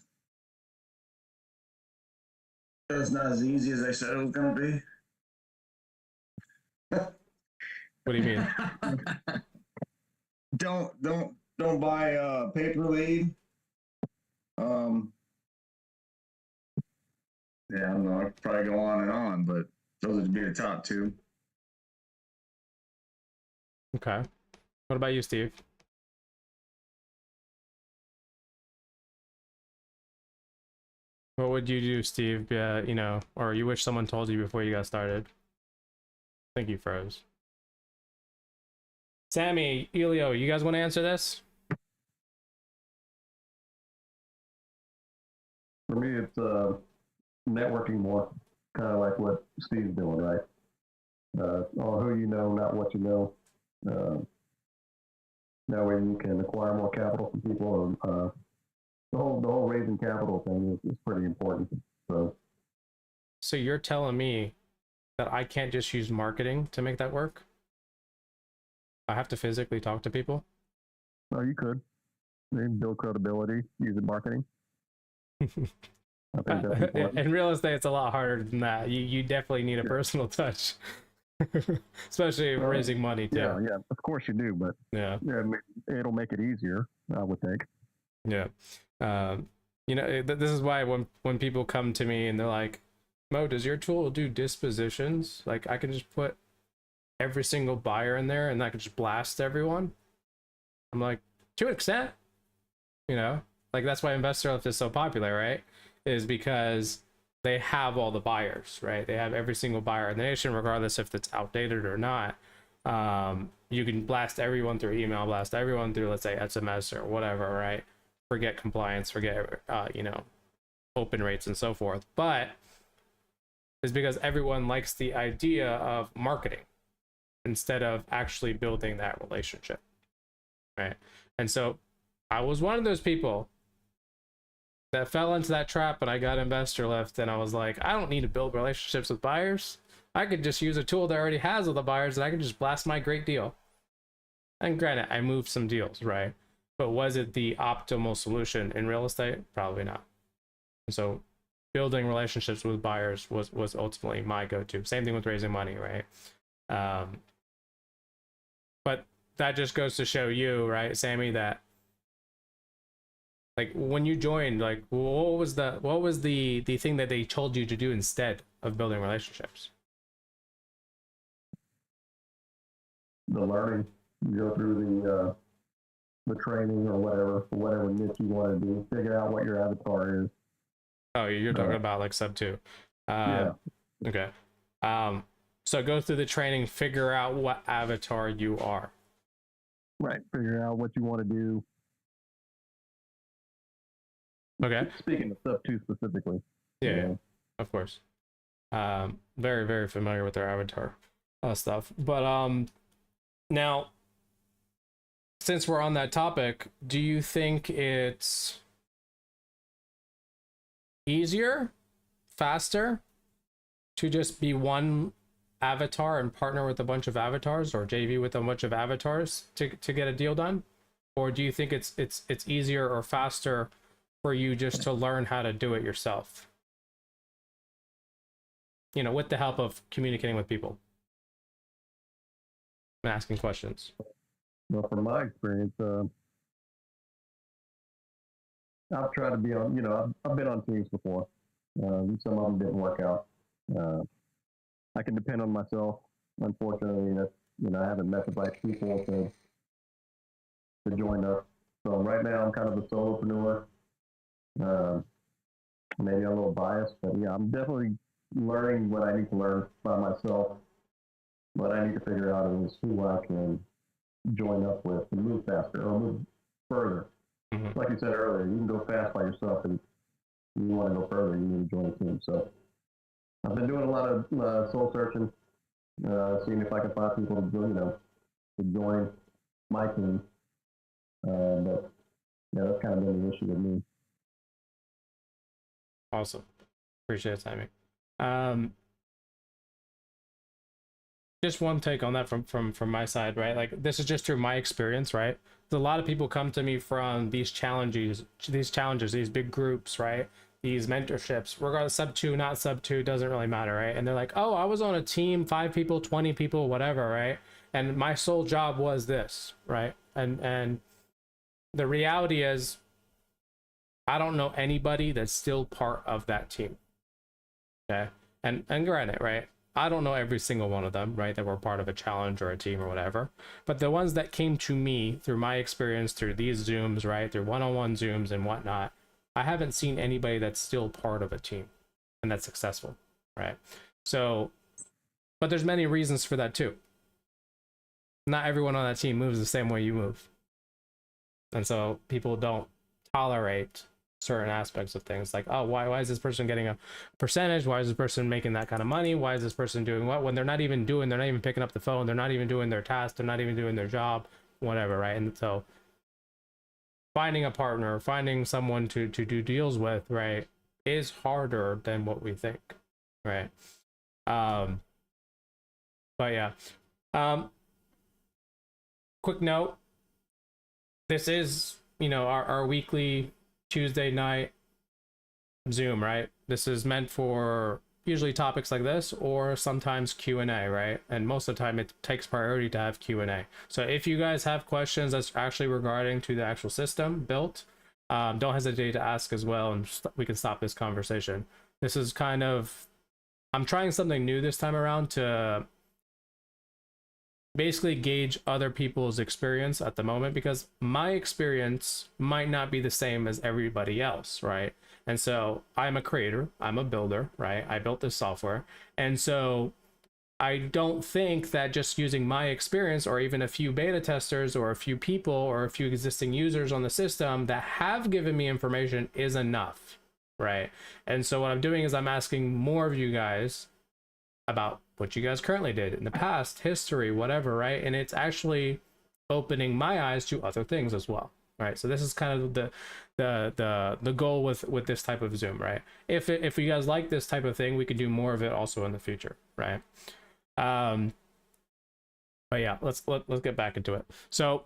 it's not as easy as I said it was gonna be. What do you mean? Don't buy paper lead. Yeah, I don't know. I could probably go on and on, but those would be the top two. Okay. What about you, Steve? What would you do, Steve? Or you wish someone told you before you got started? I think you froze. Sammy, Elio, you guys want to answer this? For me, it's networking more, kind of like what Steve's doing, right? On who you know, not what you know. That way you can acquire more capital from people. The whole raising capital thing is pretty important. So you're telling me that I can't just use marketing to make that work? I have to physically talk to people? No, you could. Maybe build credibility using marketing. I think that's important. In real estate, it's a lot harder than that. You definitely need a personal touch, especially raising money too. Yeah, of course you do, but it'll make it easier, I would think. Yeah. This is why when people come to me and they're like, Mo, does your tool do dispositions? Like I can just put every single buyer in there and I can just blast everyone? I'm like, to an extent, you know, like that's why Investor Lift is so popular, right? Is because they have all the buyers, right? They have every single buyer in the nation, regardless if it's outdated or not. You can blast everyone through email, blast everyone through, let's say, SMS or whatever, right? Forget compliance, forget, you know, open rates and so forth. But it's because everyone likes the idea of marketing instead of actually building that relationship, right? And so I was one of those people that fell into that trap, and I got Investor Lift, and I was like, I don't need to build relationships with buyers. I could just use a tool that already has all the buyers, and I can just blast my great deal. And granted, I moved some deals, right? But was it the optimal solution in real estate? Probably not. And so building relationships with buyers was ultimately my go-to. Same thing with raising money, right? But that just goes to show you, right, Sammy, that like when you joined, like what was the thing that they told you to do instead of building relationships? The learning. You go through the training or whatever niche you want to do. Figure out what your avatar is. Oh, you're talking about like sub 2. Yeah. Okay. So go through the training, figure out what avatar you are. Right. Figure out what you want to do. Okay. Speaking of sub 2 specifically. Yeah, of course. Very, very familiar with their avatar stuff. But now, since we're on that topic, do you think it's easier, faster to just be one avatar and partner with a bunch of avatars, or JV with a bunch of avatars to get a deal done? Or do you think it's easier or faster for you just to learn how to do it yourself, you know, with the help of communicating with people and asking questions? Well, from my experience, I've tried to be on, you know, I've been on teams before. Some of them didn't work out. I can depend on myself. Unfortunately, that, you know, I haven't met the right people to join up. So right now I'm kind of a solopreneur. Maybe a little biased, but yeah, I'm definitely learning what I need to learn by myself. What I need to figure out is who I can join up with to move faster or move further. Mm-hmm. Like you said earlier, you can go fast by yourself, and if you want to go further, you need to join a team. So I've been doing a lot of soul searching, seeing if I can find people to join my team. But yeah, that's kind of been the issue with me. Awesome. Appreciate it, Sammy. Just one take on that from my side, right? Like, this is just through my experience, right? There's a lot of people come to me from these challenges, these big groups, right? These mentorships, regardless, sub 2, not sub 2, doesn't really matter, right? And they're like, oh, I was on a team, 5 people, 20 people, whatever, right? And my sole job was this, right? And the reality is, I don't know anybody that's still part of that team. Okay. And granted, right, I don't know every single one of them, right, that were part of a challenge or a team or whatever. But the ones that came to me through my experience, through these Zooms, right, through one-on-one Zooms and whatnot, I haven't seen anybody that's still part of a team and that's successful, right? So, but there's many reasons for that too. Not everyone on that team moves the same way you move. And so people don't tolerate certain aspects of things, like, oh, why is this person getting a percentage? Why is this person making that kind of money? Why is this person doing what, when they're not even picking up the phone, they're not even doing their task, they're not even doing their job, whatever, right? And so finding a partner, finding someone to do deals with, right, is harder than what we think, right? But yeah, quick note, this is, you know, our weekly Tuesday night Zoom, right? This is meant for usually topics like this, or sometimes Q&A, right? And most of the time it takes priority to have Q&A. So if you guys have questions that's actually regarding to the actual system BILT, don't hesitate to ask as well, and we can stop this conversation. This is kind of I'm trying something new this time around to basically gauge other people's experience at the moment, because my experience might not be the same as everybody else, right? And so I'm a creator, I'm a builder, right? I built this software. And so I don't think that just using my experience or even a few beta testers or a few people or a few existing users on the system that have given me information is enough, right? And so what I'm doing is I'm asking more of you guys about what you guys currently did in the past, history, whatever, right? And it's actually opening my eyes to other things as well, right? So this is kind of the goal with this type of Zoom, right? If you guys like this type of thing, we could do more of it also in the future, right? But yeah, let's get back into it. So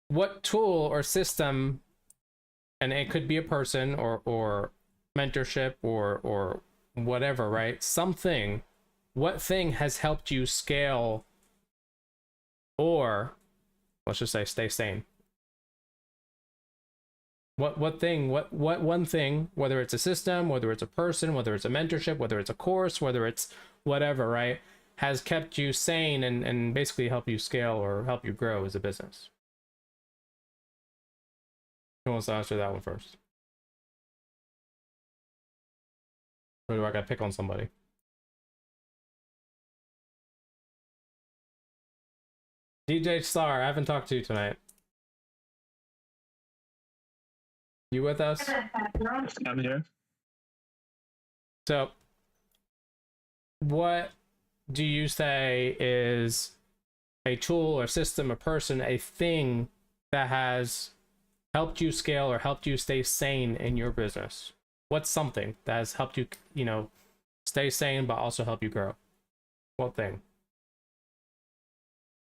what tool or system, and it could be a person or mentorship or whatever, right? Something, what thing has helped you scale, or let's just say stay sane? What one thing, whether it's a system, whether it's a person, whether it's a mentorship, whether it's a course, whether it's whatever, right, has kept you sane and basically help you scale or help you grow as a business? Who wants to answer that one first? Or do I gotta pick on somebody? DJ Star, I haven't talked to you tonight. You with us? I'm here. So, what do you say is a tool or system, a person, a thing that has helped you scale or helped you stay sane in your business? What's something that has helped you, you know, stay sane but also help you grow? What thing?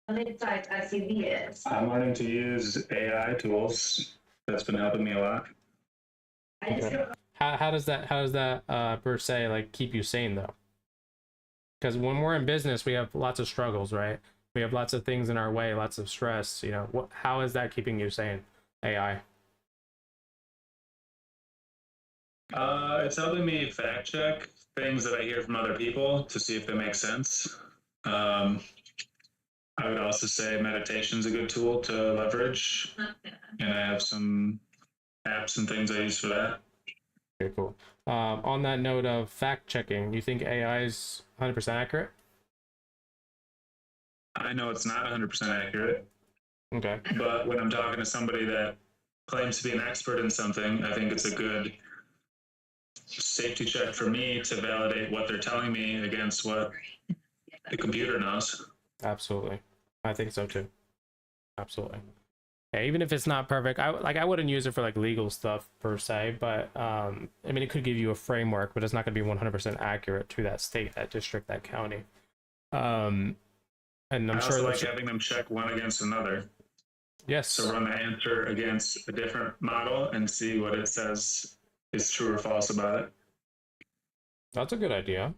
I'm learning to use AI tools. That's been helping me a lot. Okay. How does that per se like keep you sane though? Because when we're in business, we have lots of struggles, right? We have lots of things in our way, lots of stress. You know, how is that keeping you sane? AI. It's helping me fact check things that I hear from other people to see if they make sense. I would also say meditation's a good tool to leverage, and I have some apps and things I use for that. Okay, cool. On that note of fact checking, you think AI is 100% accurate? I know it's not 100% accurate. Okay. But when I'm talking to somebody that claims to be an expert in something, I think it's a good safety check for me to validate what they're telling me against what the computer knows. Absolutely. I think so too. Absolutely. Yeah, even if it's not perfect, I wouldn't use it for like legal stuff per se, but I mean, it could give you a framework, but it's not going to be 100% accurate to that state, that district, that county. And I'm sure like having them check one against another. Yes. So run the answer against a different model and see what it says is true or false about it. That's a good idea.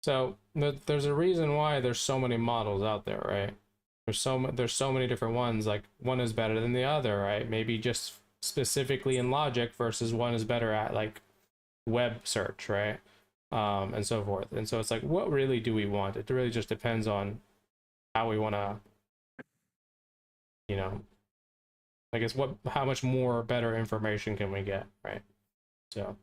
So there's a reason why there's so many models out there, right? There's so many different ones. Like one is better than the other, right? Maybe just specifically in logic versus one is better at like web search, right? And so forth. And so it's like, what really do we want? It really just depends on how we want to, you know, I guess how much more better information can we get, right? So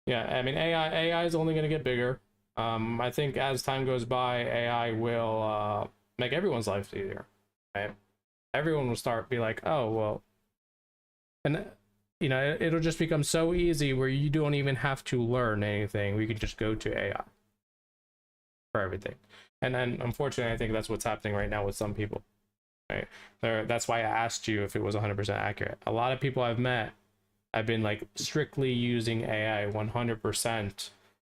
yeah, I mean, AI is only going to get bigger. I think as time goes by, AI will make everyone's life easier, right? Everyone will be like, oh, well, and you know, it'll just become so easy where you don't even have to learn anything. We can just go to AI for everything. And then unfortunately, I think that's what's happening right now with some people, right? That's why I asked you if it was 100% accurate. A lot of people I've met, I've been like strictly using AI 100%,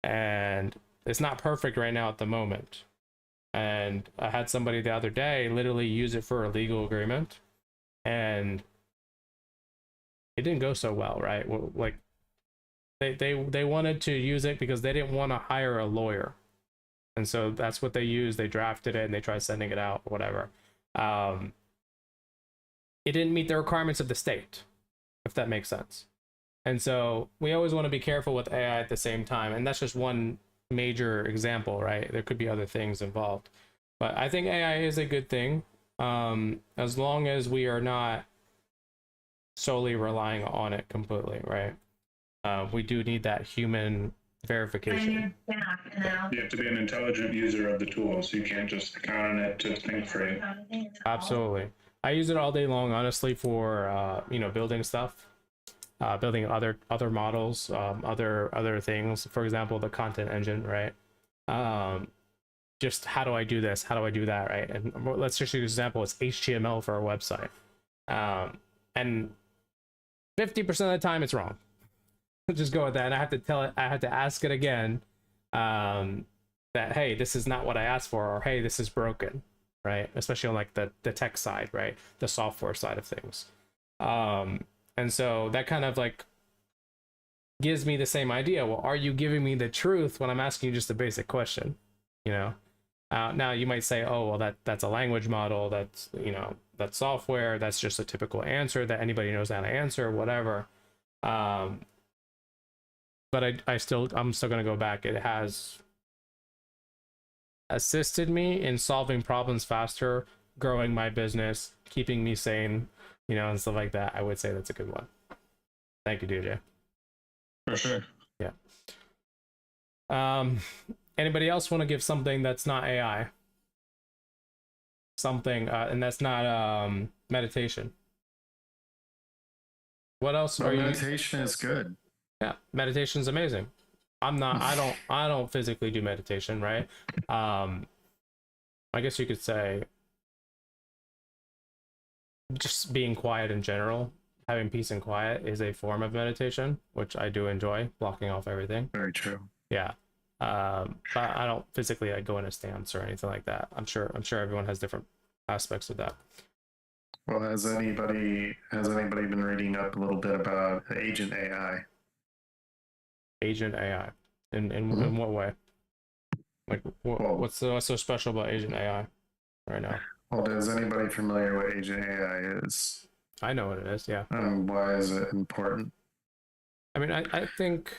and it's not perfect right now at the moment. And I had somebody the other day literally use it for a legal agreement, and it didn't go so well, right? Like they wanted to use it because they didn't want to hire a lawyer, and so that's what they used. They drafted it and they tried sending it out, or whatever. It didn't meet the requirements of the state, if that makes sense. And so we always want to be careful with AI at the same time. And that's just one major example, right? There could be other things involved. But I think AI is a good thing, as long as we are not solely relying on it completely, right? We do need that human verification. You have to be an intelligent user of the tools. You can't just count on it to think for you. Absolutely. I use it all day long, honestly, for building stuff, building other models, other things. For example, the content engine, right? Just how do I do this? How do I do that, right? And let's just use an example. It's HTML for a website, and 50% of the time it's wrong. Just go with that, and I have to tell it. I have to ask it again. That hey, this is not what I asked for, or hey, this is broken, right? Especially on like the tech side, right? The software side of things. And so that kind of like gives me the same idea. Well, are you giving me the truth when I'm asking you just a basic question? You know. Now you might say, oh, well, that's a language model. That's that's software. That's just a typical answer that anybody knows how to answer, whatever. But I'm still gonna go back. It has assisted me in solving problems faster, growing my business, keeping me sane, and stuff like that. I would say that's a good one. Thank you, DJ. For sure. Yeah. Anybody else want to give something that's not AI? Something, and that's not meditation. What else are you? Meditation is good. Yeah, meditation is amazing. I don't physically do meditation, right? I guess you could say just being quiet in general, having peace and quiet is a form of meditation, which I do enjoy, blocking off everything. Very true. Yeah. But I don't physically go in a stance or anything like that. I'm sure everyone has different aspects of that. Well, has anybody been reading up a little bit about Agent AI? Agent AI. In what way? Like what's so special about Agent AI right now? Well, is anybody familiar what Agent AI is? I know what it is, yeah. Why is it important? I mean, I think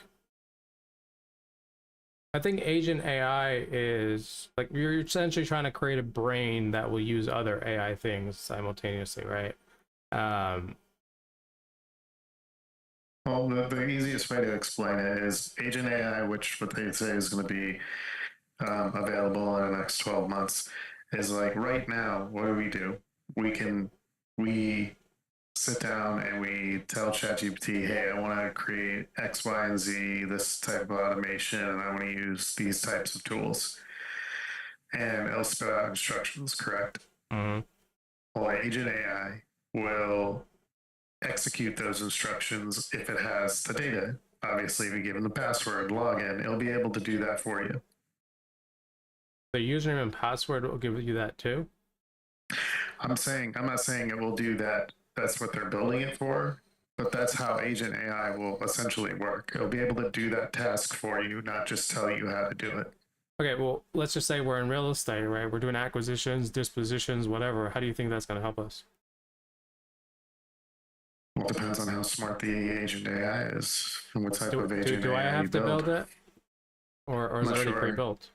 Agent AI is like you're essentially trying to create a brain that will use other AI things simultaneously, right? Well, the easiest way to explain it is Agent AI, which what they say is going to be available in the next 12 months, is like right now, what do? We sit down and we tell ChatGPT, hey, I want to create X, Y, and Z, this type of automation, and I want to use these types of tools. And it'll spit out instructions, correct? Mm-hmm. Well, Agent AI will execute those instructions if it has the data. Obviously, if you give them the password, login, it'll be able to do that for you. The username and password will give you that too? I'm not saying it will do that. That's what they're building it for, but that's how Agent AI will essentially work. It'll be able to do that task for you, not just tell you how to do it. Okay, well, let's just say we're in real estate, right? We're doing acquisitions, dispositions, whatever. How do you think that's going to help us? Well, it depends on how smart the Agent AI is and what type of Agent do AI I have to build it? Or is it already pre-built?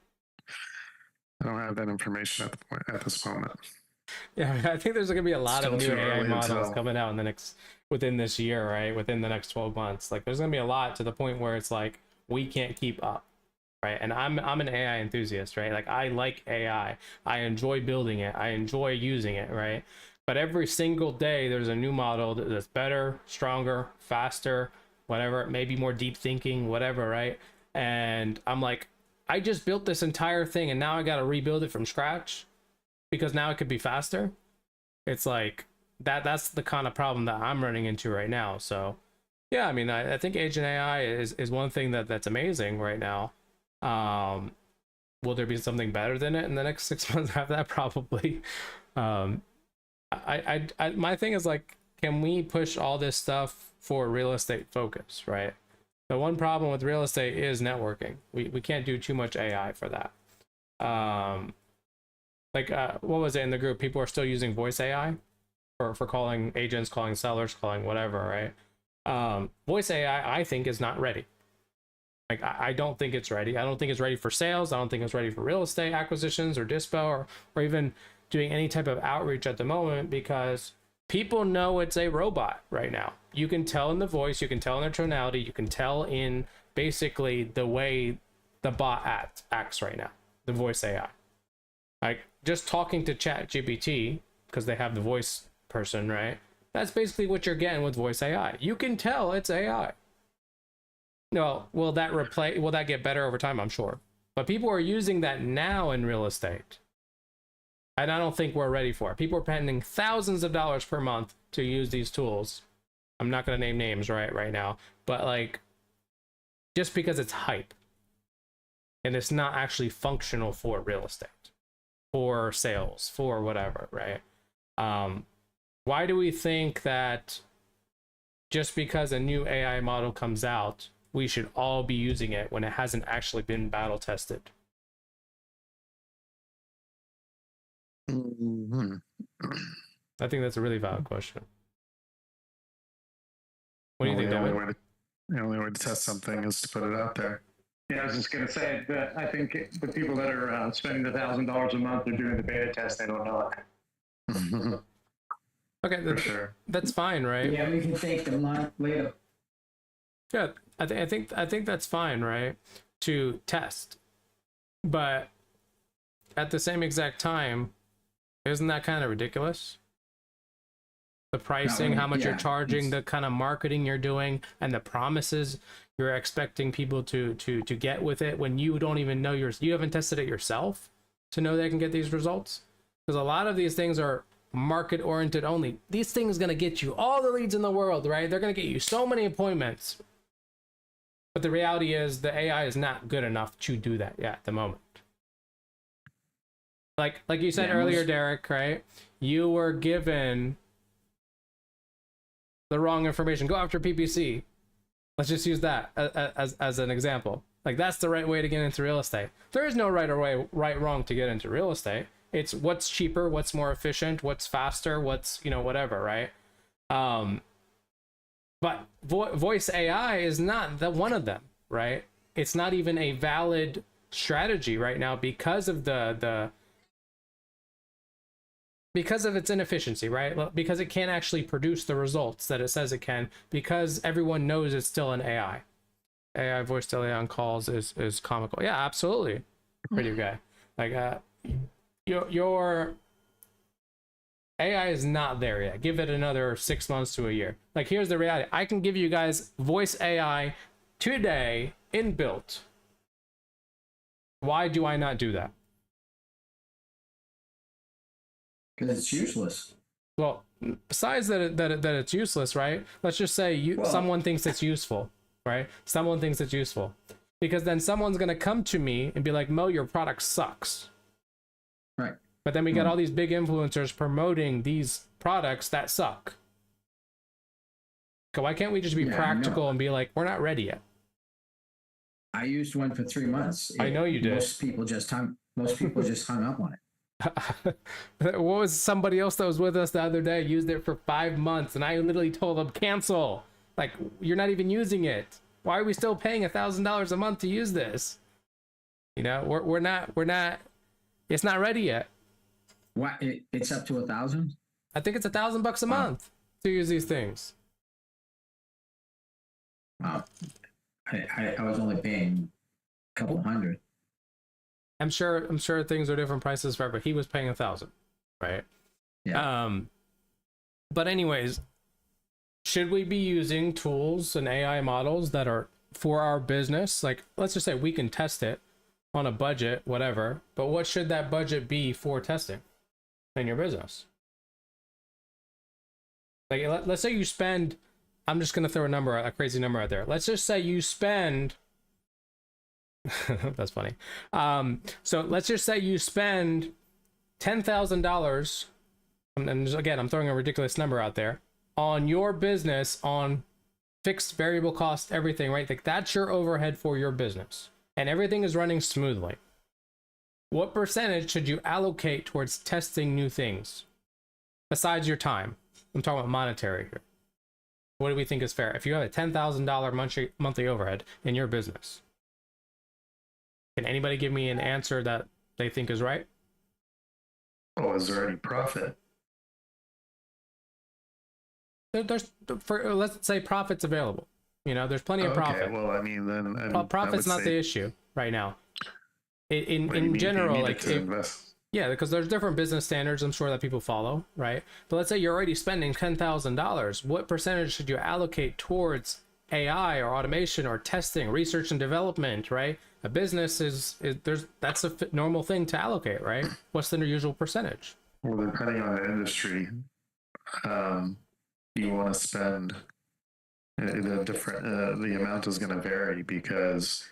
I don't have that information at this moment. Yeah, I think there's going to be a lot of new AI models coming out within this year, right? Within the next 12 months. Like, there's going to be a lot to the point where it's like, we can't keep up, right? And I'm an AI enthusiast, right? Like, I like AI. I enjoy building it. I enjoy using it, right? But every single day, there's a new model that's better, stronger, faster, whatever, maybe more deep thinking, whatever, right? And I'm like, I just built this entire thing, and now I got to rebuild it from scratch because now it could be faster. It's like that's the kind of problem that I'm running into right now. So yeah, I mean, I think Agent AI is one thing that's amazing right now. Will there be something better than it in the next 6 months after that? Probably. My thing is like, can we push all this stuff for real estate focus, right? The one problem with real estate is networking. We can't do too much AI for that. What was it in the group? People are still using voice AI for calling agents, calling sellers, calling whatever, right? Voice AI, I think, is not ready. Like, I don't think it's ready. I don't think it's ready for sales. I don't think it's ready for real estate acquisitions or dispo or even doing any type of outreach at the moment, because people know it's a robot right now. You can tell in the voice, you can tell in their tonality, you can tell in basically the way the bot acts right now, the voice AI. Like, just talking to Chat GPT, because they have the voice person, right? That's basically what you're getting with voice AI. You can tell it's AI. No, will that get better over time? I'm sure. But people are using that now in real estate. And I don't think we're ready for it. People are spending thousands of dollars per month to use these tools. I'm not going to name names right now, but like, just because it's hype and it's not actually functional for real estate, for sales, for whatever, right? Why do we think that just because a new AI model comes out, we should all be using it when it hasn't actually been battle tested? Mm-hmm. I think that's a really valid question. What do you think, David? The only way to test something is to put it out there. Yeah, I was just going to say that I think the people that are spending $1,000 a month are doing the beta test. They don't know it. Okay, for sure. That's fine, right? Yeah, we can take them on later. Yeah, I think that's fine, right? To test, but at the same exact time, isn't that kind of ridiculous? The pricing, how much you're charging, the kind of marketing you're doing, and the promises you're expecting people to get with it when you don't even know you haven't tested it yourself to know they can get these results. Because a lot of these things are market oriented only. These things are going to get you all the leads in the world, right? They're going to get you so many appointments. But the reality is the AI is not good enough to do that yet at the moment. Like you said earlier, Derek, right? You were given the wrong information. Go after PPC. Let's just use that as an example. Like, that's the right way to get into real estate. There is no right wrong to get into real estate. It's what's cheaper, what's more efficient, what's faster, what's, whatever, right? But voice AI is not one of them, right? It's not even a valid strategy right now because of because of its inefficiency, right? Because it can't actually produce the results that it says it can, because everyone knows it's still an AI. AI voice delay on calls is comical. Yeah, absolutely. Pretty guy. Like, your AI is not there yet. Give it another 6 months to a year. Like, here's the reality. I can give you guys voice AI today in BILT. Why do I not do that? Because it's useless. Well, besides that it's useless, right? Let's just say someone thinks it's useful, right? Someone thinks it's useful. Because then someone's going to come to me and be like, Mo, your product sucks. Right. But then we got all these big influencers promoting these products that suck. So why can't we just be practical and be like, we're not ready yet? I used one for 3 months. I know you did. Most people just hung up on it. What was somebody else that was with us the other day used it for 5 months, and I literally told them cancel. Like, you're not even using it. Why are we still paying $1,000 a month to use this? We're not. It's not ready yet. What? It's up to 1,000? I think it's $1,000 a month to use these things. Wow. I was only paying a couple hundred. I'm sure things are different prices for everybody. He was paying 1,000, right? Yeah. But anyways, should we be using tools and AI models that are for our business? Like, let's just say we can test it on a budget, whatever, but what should that budget be for testing in your business? Like, let's say you spend, I'm just going to throw a crazy number out there. Let's just say you spend, that's funny. So let's just say you spend $10,000, and again, I'm throwing a ridiculous number out there, on your business, on fixed variable cost, everything, right? Like, that's your overhead for your business, and everything is running smoothly. What percentage should you allocate towards testing new things besides your time? I'm talking about monetary here. What do we think is fair? If you have a $10,000 monthly overhead in your business, can anybody give me an answer that they think is right? Oh, is there any profit? There's, for, let's say profit's available. You know, there's plenty of profit. Okay, well, I mean, then Profit's not the issue right now. In general, like, yeah, because there's different business standards, I'm sure, that people follow, right? But let's say you're already spending $10,000. What percentage should you allocate towards AI or automation or testing, research and development, right? A business that's a normal thing to allocate, right? What's the usual percentage? Well, depending on the industry, you want to spend the amount is going to vary, because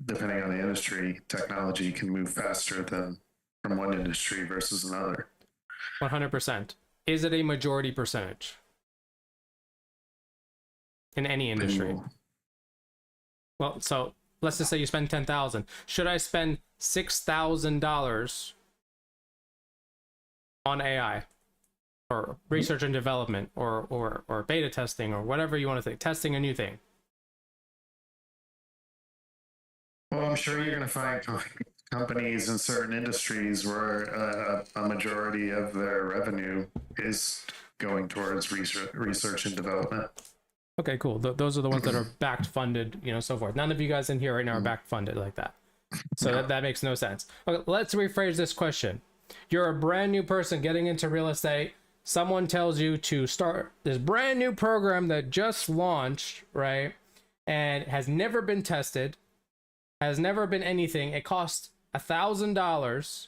depending on the industry, technology can move faster than from one industry versus another. 100%. Is it a majority percentage in any industry? Well, so let's just say you spend $10,000. Should I spend $6,000 on AI or research and development or beta testing or whatever you want to think, testing a new thing? Well, I'm sure you're going to find companies in certain industries where a majority of their revenue is going towards research and development. Okay, cool. Those are the ones that are backed funded, you know, so forth. None of you guys in here right now are backed funded like that. So that makes no sense. Okay, let's rephrase this question. You're a brand new person getting into real estate. Someone tells you to start this brand new program that just launched, right? And has never been tested, has never been anything. It costs $1,000.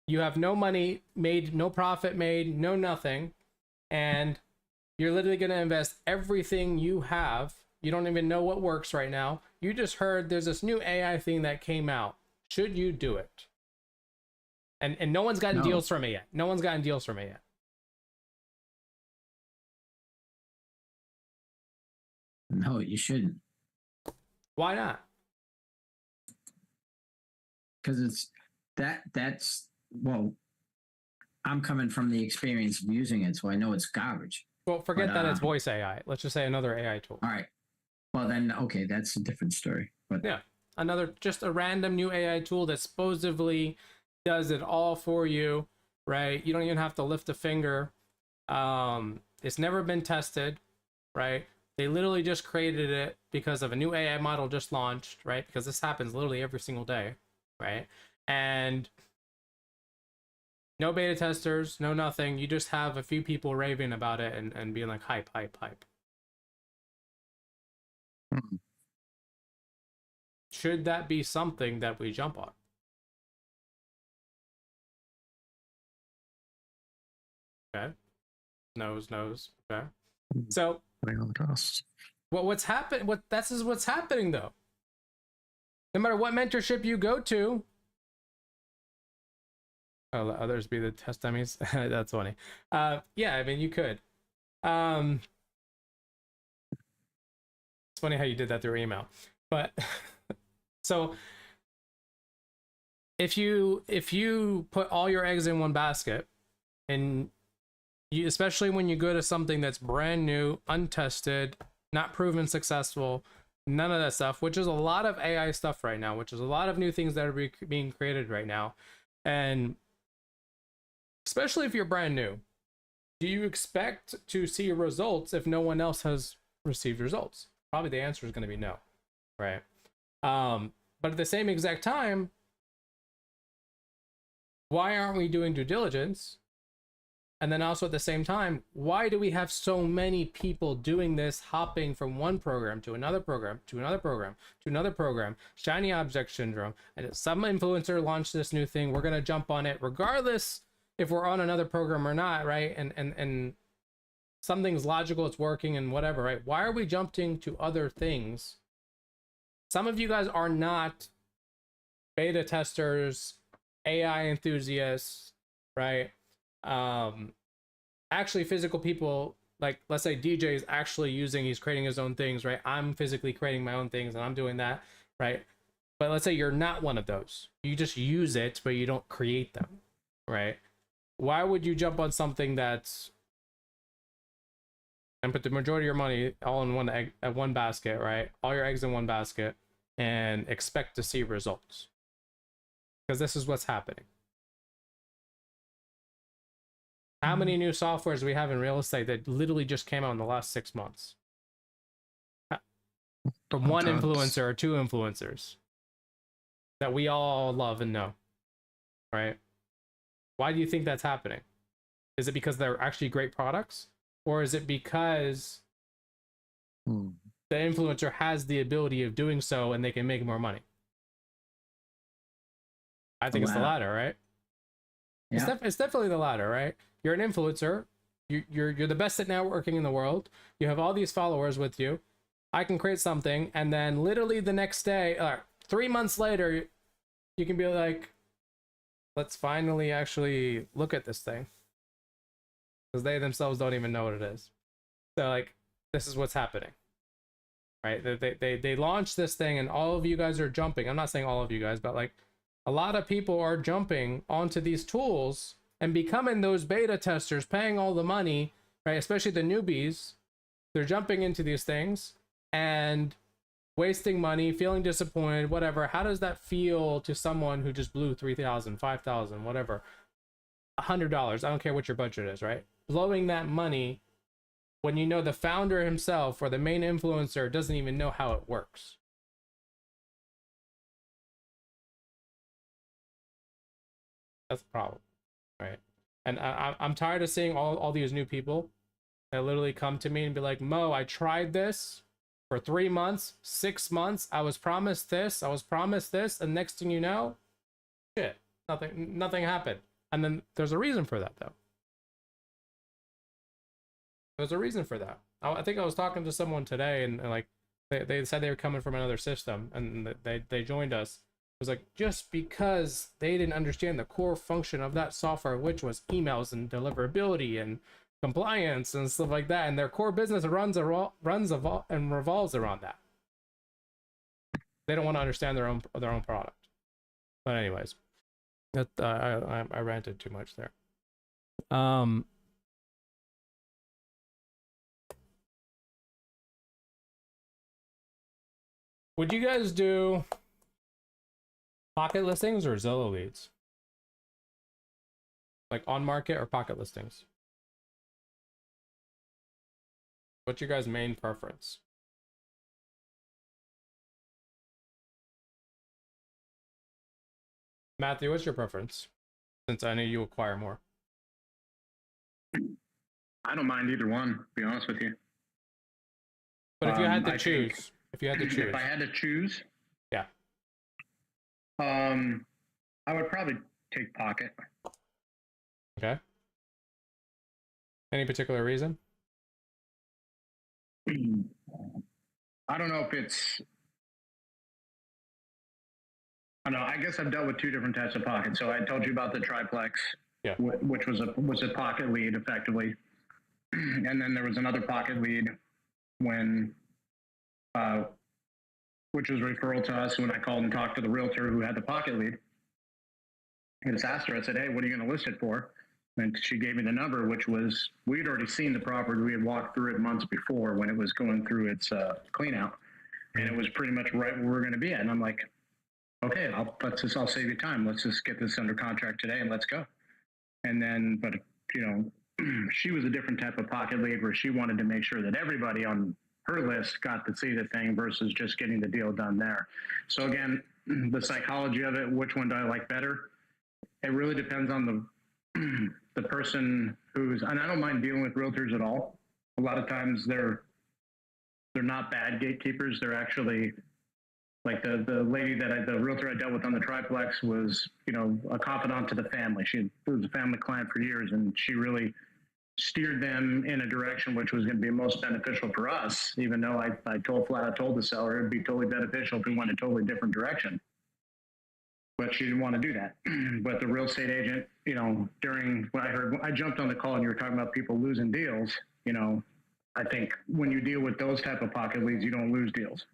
You have no money made, no profit made, no nothing. And you're literally going to invest everything you have. You don't even know what works right now. You just heard there's this new AI thing that came out. Should you do it? And no one's gotten deals from it yet. No one's gotten deals from it yet. No, you shouldn't. Why not? Because that's well, I'm coming from the experience of using it, so I know it's garbage. Well, forget that it's voice AI. Let's just say another AI tool. All right. Well, then, okay, that's a different story. But yeah, just a random new AI tool that supposedly does it all for you, right? You don't even have to lift a finger. It's never been tested, right? They literally just created it because of a new AI model just launched, right? Because this happens literally every single day, right? And no beta testers, no nothing. You just have a few people raving about it and being like, hype, hype, hype. Should that be something that we jump on? Okay. Nose. Okay. So on the costs. What's happening? That's what's happening though. No matter what mentorship you go to, I'll let others be the test dummies. That's funny. Yeah, I mean you could. It's funny how you did that through email, but so if you put all your eggs in one basket, and you, especially when you go to something that's brand new, untested, not proven successful, none of that stuff, which is a lot of AI stuff right now, which is a lot of new things that are being created right now. And especially if you're brand new, do you expect to see results if no one else has received results? Probably the answer is going to be no, right? But at the same exact time, why aren't we doing due diligence? And then also at the same time, why do we have so many people doing this, hopping from one program to another program, to another program, to another program, shiny object syndrome, and some influencer launched this new thing, we're going to jump on it regardless if we're on another program or not, right? And something's logical, it's working and whatever, right? Why are we jumping to other things? Some of you guys are not beta testers, AI enthusiasts, right? Actually physical people, like let's say DJ is actually he's creating his own things, right? I'm physically creating my own things and I'm doing that, right? But let's say you're not one of those. You just use it, but you don't create them, right? Why would you jump on something that's, and put the majority of your money all in one basket, right? All your eggs in one basket, and expect to see results. Because this is what's happening. How many new softwares we have in real estate that literally just came out in the last 6 months? From one influencer or two influencers that we all love and know, right? Why do you think that's happening? Is it because they're actually great products? Or is it because the influencer has the ability of doing so and they can make more money? I think it's the latter, right? Yeah. It's definitely the latter, right? You're an influencer. You're the best at networking in the world. You have all these followers with you. I can create something, and then literally the next day, 3 months later, you can be like, let's finally actually look at this thing. Because they themselves don't even know what it is. So like, this is what's happening, right? They launched this thing, and all of you guys are jumping. I'm not saying all of you guys, but like a lot of people are jumping onto these tools and becoming those beta testers, paying all the money, right? Especially the newbies. They're jumping into these things and wasting money, feeling disappointed, whatever. How does that feel to someone who just blew $3,000, $5,000, whatever, $100? I don't care what your budget is, right? Blowing that money when you know the founder himself or the main influencer doesn't even know how it works. That's the problem, right? And I'm tired of seeing all these new people that literally come to me and be like, Mo, I tried this for 3 months, 6 months. I was promised this, and next thing you know, shit, nothing happened. And then there's a reason for that, though. There's a reason for that. I think I was talking to someone today, and like they said they were coming from another system, and they joined us. It was like, just because they didn't understand the core function of that software, which was emails and deliverability and compliance and stuff like that, and their core business revolves around that. They don't want to understand their own product. But anyways, that I ranted too much there. Would you guys do pocket listings or Zillow leads? Like on market or pocket listings? What's your guys' main preference? Matthew, what's your preference? Since I know you acquire more. I don't mind either one, to be honest with you. But if you had to choose, if I had to choose, yeah. I would probably take pocket. Okay. Any particular reason? I don't know if it's. I don't know. I guess I've dealt with two different types of pockets. So I told you about the triplex, yeah, which was a pocket lead effectively, and then there was another pocket lead when, which was referral to us when I called and talked to the realtor who had the pocket lead. I just asked her. I said, "Hey, what are you going to list it for?" And she gave me the number, which was, we had already seen the property. We had walked through it months before when it was going through its clean out. And it was pretty much right where we're going to be at. And I'm like, okay, I'll save you time. Let's just get this under contract today and let's go. And then, but you know, she was a different type of pocket lead where she wanted to make sure that everybody on her list got to see the thing versus just getting the deal done there. So again, the psychology of it, which one do I like better? It really depends on the person who's, and I don't mind dealing with realtors at all. A lot of times they're not bad gatekeepers. They're actually like the lady the realtor I dealt with on the triplex was, you know, a confidant to the family. She was a family client for years, and she really steered them in a direction which was going to be most beneficial for us, even though I told the seller it'd be totally beneficial if we went a totally different direction. But she didn't want to do that. But the real estate agent, you know, during when I jumped on the call and you were talking about people losing deals, you know, I think when you deal with those type of pocket leads, you don't lose deals.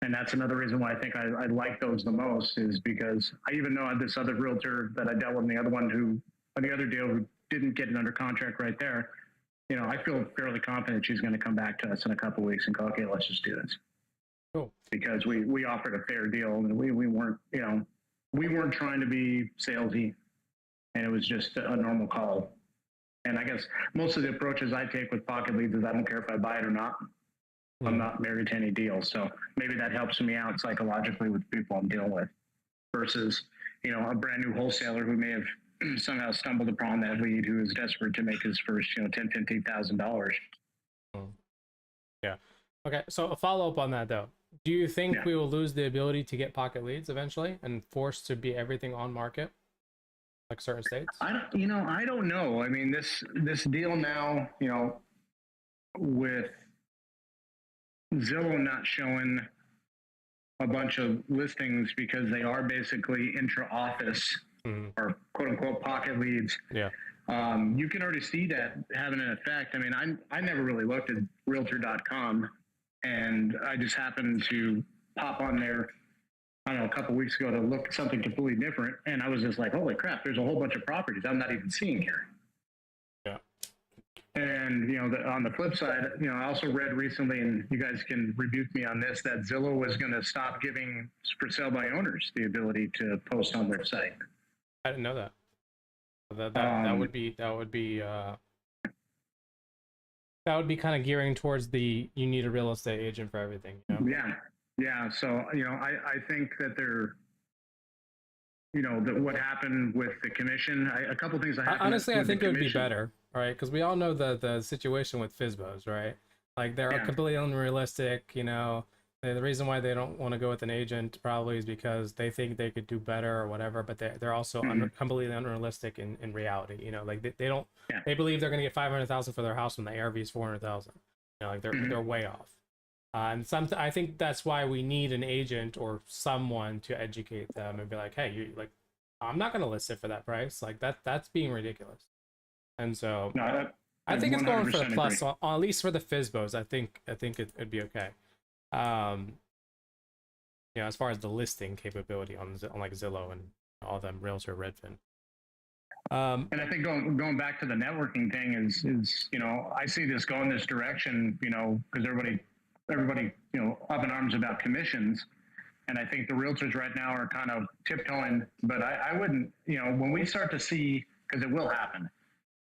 And that's another reason why I think I like those the most, is because I even know this other realtor that I dealt with, and the other one on the other deal who didn't get it under contract right there. you know, I feel fairly confident she's going to come back to us in a couple of weeks and go, okay, let's just do this. Cool. Because we offered a fair deal, and we weren't, you know, we weren't trying to be salesy, and it was just a normal call. And I guess most of the approaches I take with pocket leads is I don't care if I buy it or not. I'm not married to any deals. So maybe that helps me out psychologically with people I'm dealing with versus, you know, a brand new wholesaler who may have somehow stumbled upon that lead who is desperate to make his first, you know, $10,000, $15,000. Yeah. Okay. So a follow up on that though. Do you think we will lose the ability to get pocket leads eventually and forced to be everything on market, like certain states? I don't know. I mean, this deal now, you know, with Zillow not showing a bunch of listings because they are basically intra-office or quote unquote pocket leads. Yeah. You can already see that having an effect. I mean, I never really looked at realtor.com, and I just happened to pop on there, I don't know, a couple of weeks ago to look at something completely different. And I was just like, holy crap, there's a whole bunch of properties I'm not even seeing here. Yeah. And, you know, on the flip side, you know, I also read recently, and you guys can rebuke me on this, that Zillow was going to stop giving for sale by owners the ability to post on their site. I didn't know that. That would be kind of gearing towards the you need a real estate agent for everything. You know? Yeah. So, you know, I think that they're, you know, that what happened with the commission, a couple things that happened. Honestly, I think it would be better, right? Because we all know the situation with FSBOs, right? Like they're completely unrealistic. You know, the reason why they don't want to go with an agent probably is because they think they could do better or whatever, but they're also completely unrealistic in reality. You know, like they don't they believe they're going to get 500,000 for their house when the ARV is 400,000. You know, like they're way off. And I think that's why we need an agent or someone to educate them and be like, hey, I'm not going to list it for that price. Like that's being ridiculous. And so I think it's going for a plus, at least for the FSBOs. I think it'd be okay. You know, as far as the listing capability on like Zillow and all them, Realtor, Redfin. And I think going back to the networking thing is, you know, I see this going this direction, you know, because everybody, you know, up in arms about commissions. And I think the realtors right now are kind of tiptoeing, but I wouldn't, you know, when we start to see, because it will happen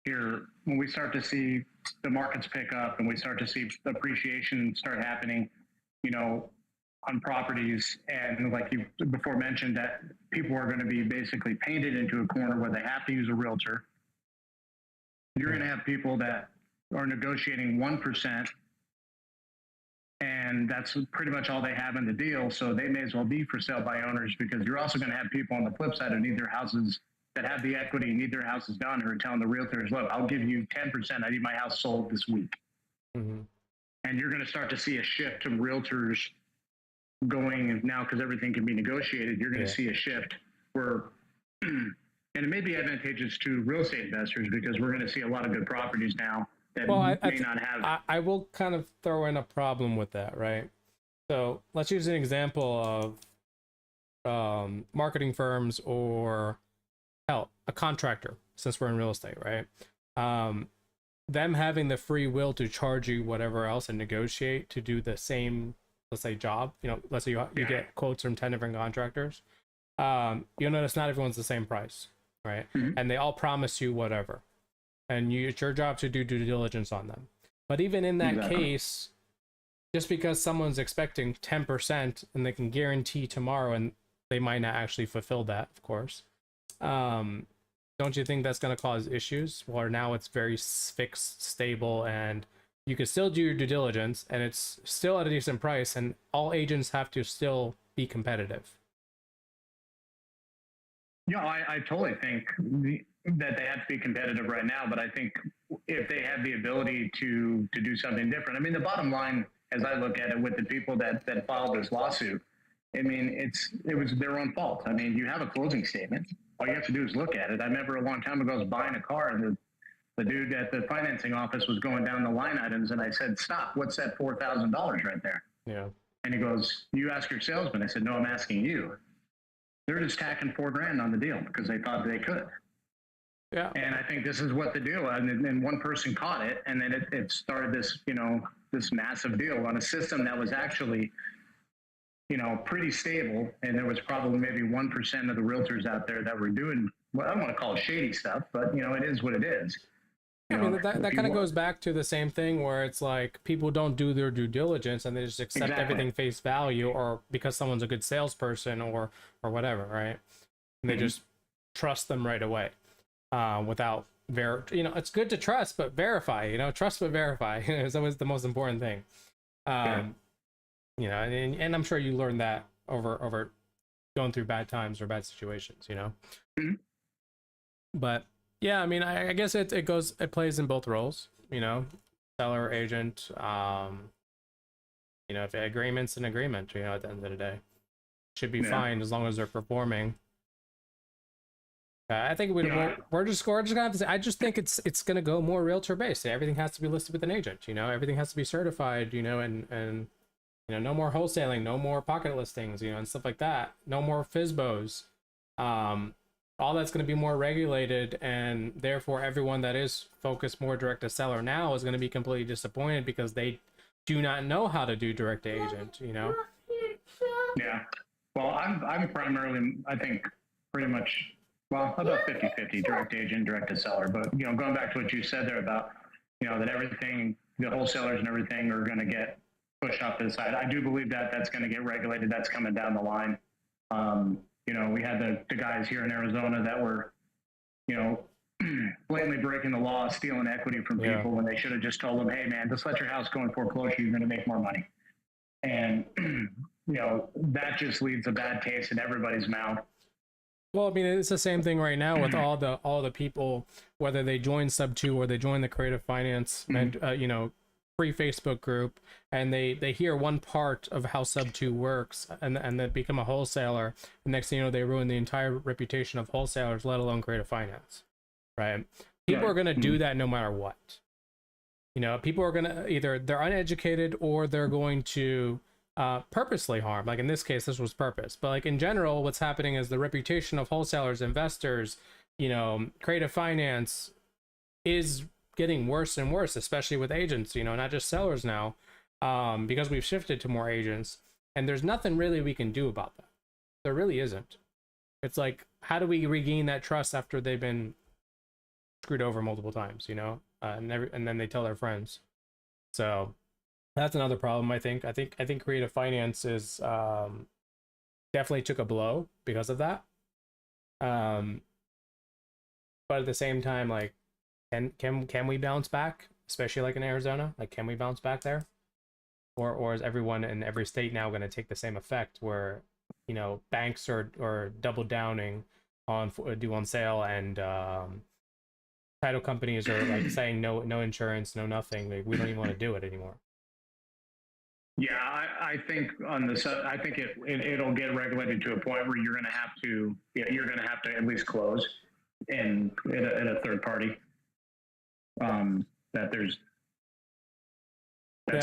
here, when we start to see the markets pick up and we start to see appreciation start happening, you know, on properties, and like you before mentioned, that people are going to be basically painted into a corner where they have to use a realtor. You're going to have people that are negotiating 1%, and that's pretty much all they have in the deal. So they may as well be for sale by owners, because you're also going to have people on the flip side who need their houses, that have the equity, need their houses done, who are telling the realtors, look, I'll give you 10%. I need my house sold this week. And you're going to start to see a shift to realtors going now, because everything can be negotiated. You're going to see a shift where, and it may be advantageous to real estate investors, because we're going to see a lot of good properties now that may not have. I will kind of throw in a problem with that, right? So let's use an example of marketing firms, or hell, a contractor, since we're in real estate, right? Them having the free will to charge you whatever else and negotiate to do the same, let's say, job. You know, let's say you get quotes from 10 different contractors. You'll notice not everyone's the same price, right? And they all promise you whatever, and it's your job to do due diligence on them. But even in that case, just because someone's expecting 10% and they can guarantee tomorrow, and they might not actually fulfill that, of course, don't you think that's going to cause issues? Where now it's very fixed, stable, and you can still do your due diligence, and it's still at a decent price, and all agents have to still be competitive. Yeah, I totally think that they have to be competitive right now, but I think if they have the ability to do something different, I mean, the bottom line, as I look at it, with the people that filed this lawsuit, I mean, it was their own fault. I mean, you have a closing statement. All you have to do is look at it. I remember a long time ago, I was buying a car, and the dude at the financing office was going down the line items, and I said, stop, what's that $4,000 right there? Yeah. And he goes, you ask your salesman. I said, no, I'm asking you. They're just tacking $4,000 on the deal because they thought they could. Yeah. And I think this is what the deal was. And one person caught it, and then it started this, this massive deal on a system that was actually, pretty stable. And there was probably maybe 1% of the realtors out there that were doing, well, I don't want to call it shady stuff, but it is what it is. I mean, that kind of goes back to the same thing where it's like people don't do their due diligence and they just accept everything face value, or because someone's a good salesperson or whatever, right? And they just trust them right away without it's good to trust but verify. Trust but verify is always the most important thing. And I'm sure you learned that over going through bad times or bad situations. But yeah, I mean, I guess it plays in both roles, seller, agent, if agreement's an agreement, at the end of the day, should be fine as long as they're performing. I think we're just gonna have to say, I just think it's gonna go more realtor based. Everything has to be listed with an agent, everything has to be certified, and no more wholesaling, no more pocket listings, and stuff like that, no more FSBOs. All that's going to be more regulated, and therefore everyone that is focused more direct to seller now is going to be completely disappointed because they do not know how to do direct to agent, Yeah. Well, I'm primarily, I think, pretty much, well, about 50-50 direct agent, direct to seller. But, going back to what you said there about, that everything, the wholesalers and everything are going to get pushed off to the side. I do believe that that's going to get regulated. That's coming down the line. We had the guys here in Arizona that were, blatantly breaking the law, stealing equity from people when they should have just told them, hey, man, just let your house go in foreclosure. You're going to make more money. And, that just leaves a bad taste in everybody's mouth. Well, I mean, it's the same thing right now with all the people, whether they join Sub 2 or they join the Creative Finance and, free Facebook group, and they hear one part of how Sub 2 works and they become a wholesaler. And next thing you know, they ruin the entire reputation of wholesalers, let alone Creative Finance, right? People are going to do that no matter what. People are going to either they're uneducated or they're going to purposely harm. Like in this case, this was purpose. But like in general, what's happening is the reputation of wholesalers, investors, Creative Finance is getting worse and worse, especially with agents, not just sellers now, because we've shifted to more agents, and there's nothing really we can do about that. There really isn't. It's like, how do we regain that trust after they've been screwed over multiple times, and then they tell their friends. So that's another problem. I think Creative Finance is definitely took a blow because of that. But at the same time, like, can we bounce back, especially like in Arizona? Like, can we bounce back there, or is everyone in every state now going to take the same effect where banks are double downing on due on sale, and title companies are like saying no insurance, no nothing, like, we don't even want to do it anymore? Yeah, I think I think it'll get regulated to a point where you're going to have to at least close in a third party. That's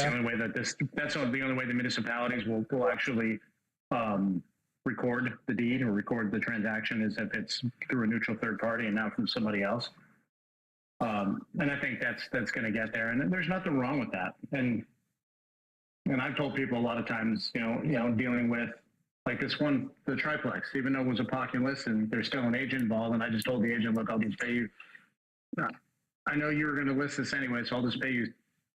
the only way that's the only way the municipalities will actually record the deed or record the transaction is if it's through a neutral third party and not from somebody else. And I think that's going to get there, and there's nothing wrong with that. And I've told people a lot of times, dealing with like this one, the triplex, even though it was a populist and there's still an agent involved, and I just told the agent, look, I'll just pay you. I know you were going to list this anyway, so I'll just pay you.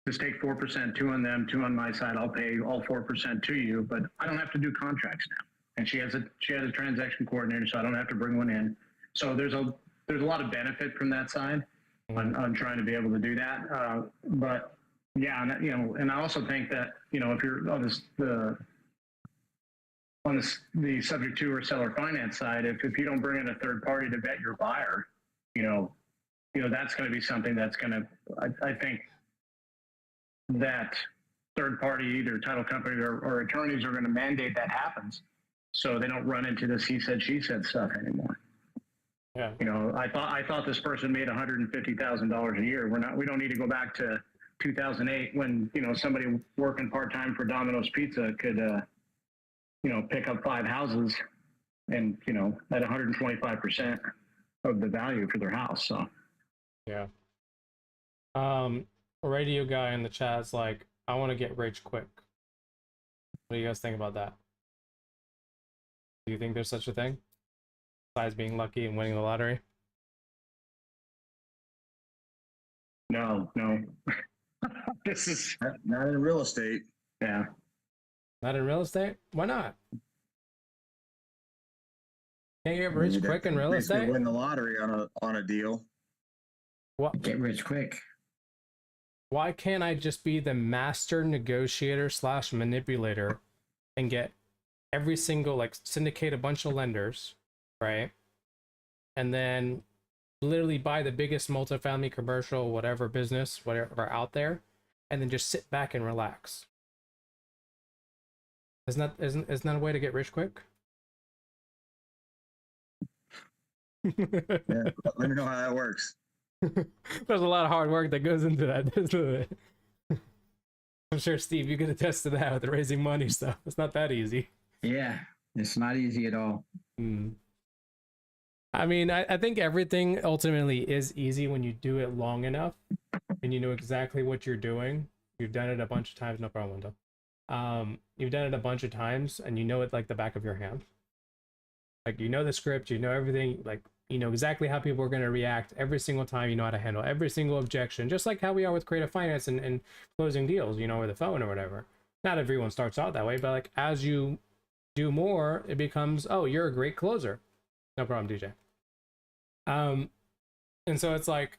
Just take 4%, 2 on them, 2 on my side. I'll pay all 4% to you, but I don't have to do contracts now. And she has a transaction coordinator, so I don't have to bring one in. So there's a lot of benefit from that side on trying to be able to do that. But yeah, and I also think that if you're on the subject to or seller finance side, if you don't bring in a third party to vet your buyer, that's going to be something that's going to, I think that third party, either title company or attorneys, are going to mandate that happens, so they don't run into this he said she said stuff anymore. Yeah. I thought this person made $150,000 a year. We don't need to go back to 2008 when somebody working part-time for Domino's Pizza could pick up 5 houses and at 125%. of the value for their house. So Yeah. Radio guy in the chat is like, I want to get rich quick. What do you guys think about that? Do you think there's such a thing? Besides being lucky and winning the lottery? no. This is Not in real estate. yeah. Not in real estate? Why not? Can't you get rich quick in real estate? Win the lottery on a deal. What? Get rich quick. Why can't I just be the master negotiator / manipulator and get every single, like, syndicate a bunch of lenders, right? And then literally buy the biggest multifamily, commercial, whatever business, whatever out there, and then just sit back and relax. Isn't that a way to get rich quick? Yeah, let me know how that works. There's a lot of hard work that goes into that, isn't it? I'm sure, Steve, you can attest to that with the raising money stuff. It's not that easy. Yeah, it's not easy at all. I mean, I think everything ultimately is easy when you do it long enough and you know exactly what you're doing. You've done it a bunch of times. No problem, Wendell. You've done it a bunch of times and you know it like the back of your hand. Like, you know the script, you know everything, like, you know exactly how people are going to react every single time. You know how to handle every single objection, just like how we are with creative finance and closing deals, you know, over the phone or whatever. Not everyone starts out that way, but like as you do more, it becomes, oh, you're a great closer. No problem, DJ. And so it's like,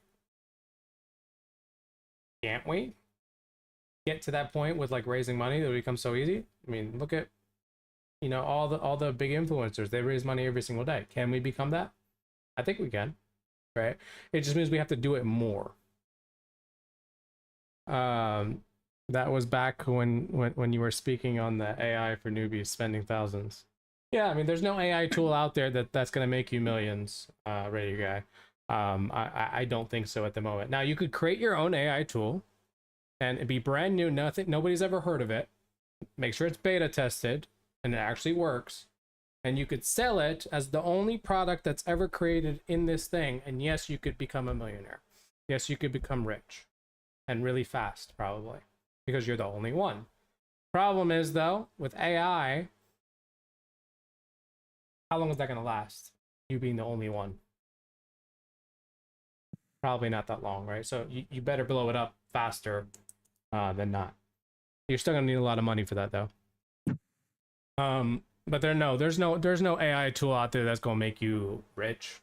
can't we get to that point with like raising money that becomes so easy? I mean, look at, you know, all the big influencers, they raise money every single day. Can we become that? I think we can, right? It just means we have to do it more. That was back when you were speaking on the AI for newbies spending thousands. Yeah, I mean, there's no AI tool out there that's going to make you millions, radio guy. I don't think so at the moment. Now, you could create your own AI tool and it'd be brand new. Nobody's ever heard of it. Make sure it's beta tested and it actually works. And you could sell it as the only product that's ever created in this thing. And yes, you could become a millionaire. Yes, you could become rich and really fast, probably, because you're the only one. Problem is, though, with AI, how long is that going to last? You being the only one? Probably not that long, right? So you better blow it up faster than not. You're still going to need a lot of money for that, though. But there's no AI tool out there that's going to make you rich,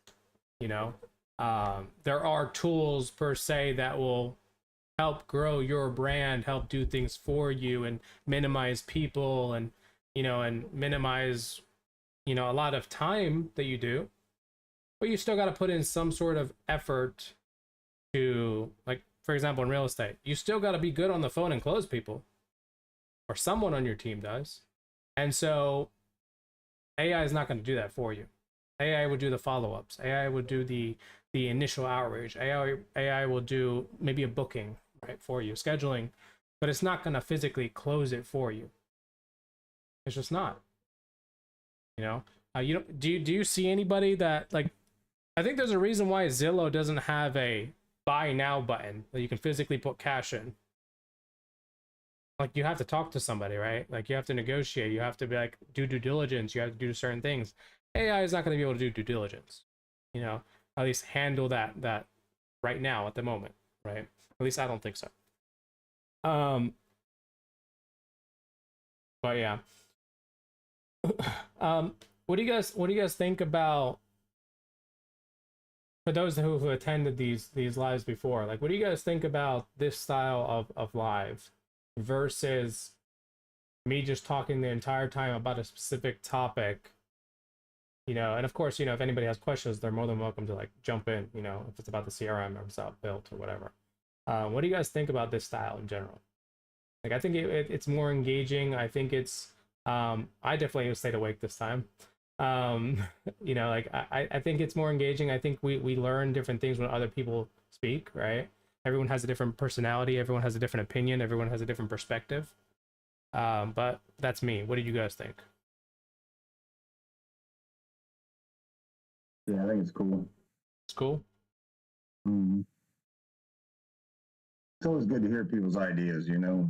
you know. There are tools per se that will help grow your brand, help do things for you and minimize people and, you know, and minimize, you know, a lot of time that you do, but you still got to put in some sort of effort to, like, for example, in real estate, you still got to be good on the phone and close people, or someone on your team does. And so AI is not going to do that for you. AI would do the follow-ups. AI would do the initial outreach. AI will do maybe a booking, right, for you, scheduling, but it's not going to physically close it for you. It's just not. You know, you don't, do you see anybody that, like, I think there's a reason why Zillow doesn't have a buy now button that you can physically put cash in. Like, you have to talk to somebody, right? Like, you have to negotiate. You have to be like, do due diligence. You have to do certain things. AI is not going to be able to do due diligence, you know, at least handle that right now at the moment, right? At least I don't think so. But yeah. What do you guys think about, for those who attended these lives before, like, what do you guys think about this style of live versus me just talking the entire time about a specific topic, you know? And of course, you know, if anybody has questions, they're more than welcome to, like, jump in, you know, if it's about the CRM or if it's about BILT or whatever. What do you guys think about this style in general? Like, I think it's more engaging. I think it's I definitely stayed awake this time. You know, like, I think it's more engaging. I think we learn different things when other people speak, right? Everyone has a different personality, everyone has a different opinion, everyone has a different perspective. But that's me. What do you guys think? Yeah, I think it's cool. cool. Mm-hmm. It's always good to hear people's ideas, you know.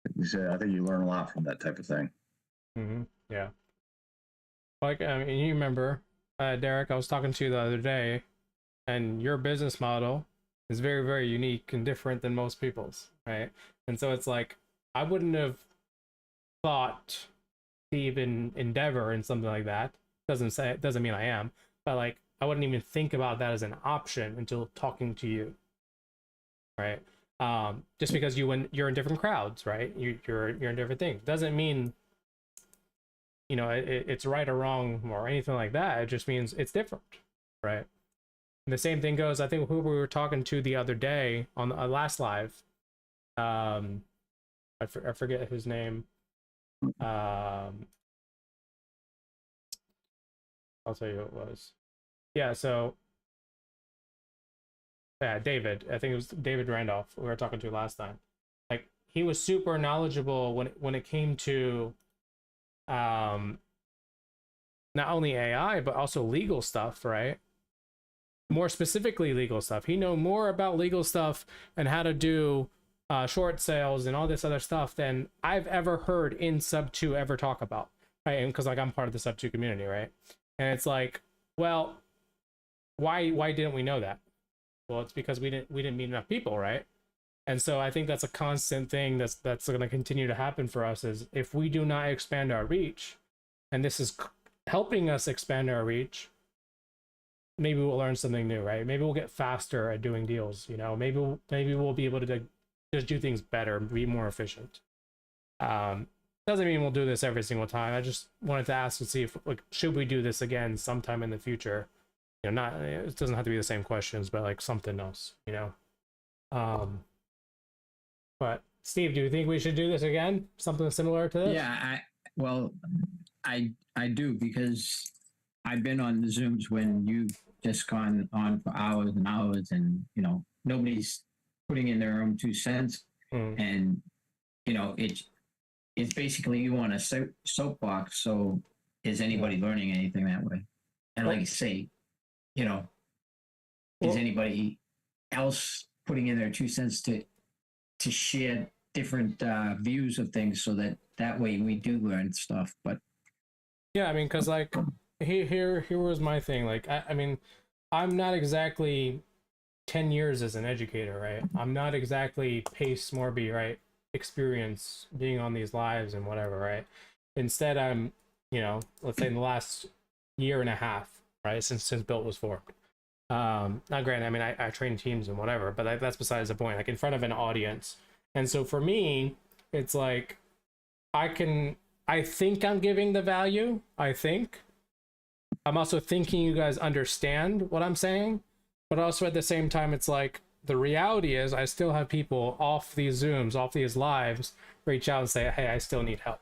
Like you said, I think you learn a lot from that type of thing. Mm-hmm. Yeah. Like, I mean, you remember, Derek, I was talking to you the other day, and your business model is very, very unique and different than most people's, right? And so it's like, I wouldn't have thought to even endeavor in something like that. Doesn't mean I am, but like, I wouldn't even think about that as an option until talking to you, right? Just because you're in different crowds, right? You're in different things. Doesn't mean, you know, it's right or wrong or anything like that. It just means it's different, right? And the same thing goes, I think who we were talking to the other day on the last live, I forget his name. I'll tell you who it was. Yeah, so yeah, David. I think it was David Randolph we were talking to last time. Like, he was super knowledgeable when it came to not only AI but also legal stuff, right? More specifically legal stuff. He know more about legal stuff and how to do short sales and all this other stuff than I've ever heard in Sub 2 ever talk about, right? And because like I'm part of the Sub 2 community, right? And it's like, well, why didn't we know that? Well, it's because we didn't meet enough people, right? And so I think that's a constant thing that's going to continue to happen for us, is if we do not expand our reach, and this is helping us expand our reach, maybe we'll learn something new, right? Maybe we'll get faster at doing deals, you know. Maybe we'll be able to just do things better, be more efficient. Doesn't mean we'll do this every single time. I just wanted to ask to see if, like, should we do this again sometime in the future? You know, not, it doesn't have to be the same questions, but like something else, you know. But Steve, do you think we should do this again? Something similar to this? Yeah, I do, because I've been on the Zooms when you've just gone on for hours and hours, and you know, nobody's putting in their own 2 cents. And you know, it's basically you on a soapbox. So is anybody learning anything that way? And like you say, you know, is anybody else putting in their 2 cents to share different views of things, so that way we do learn stuff? But yeah, I mean, because like here was my thing. Like, I mean, I'm not exactly 10 years as an educator, right? I'm not exactly Pace Morby, right? Experience being on these lives and whatever, right? Instead, I'm, you know, let's say in the last year and a half, right, since BILT was formed. Not granted, I mean, I train teams and whatever, but that's besides the point. Like, in front of an audience. And so for me, it's like, I think I'm giving the value. I think I'm also thinking you guys understand what I'm saying, but also at the same time, it's like, the reality is I still have people off these Zooms, off these lives, reach out and say, hey, I still need help,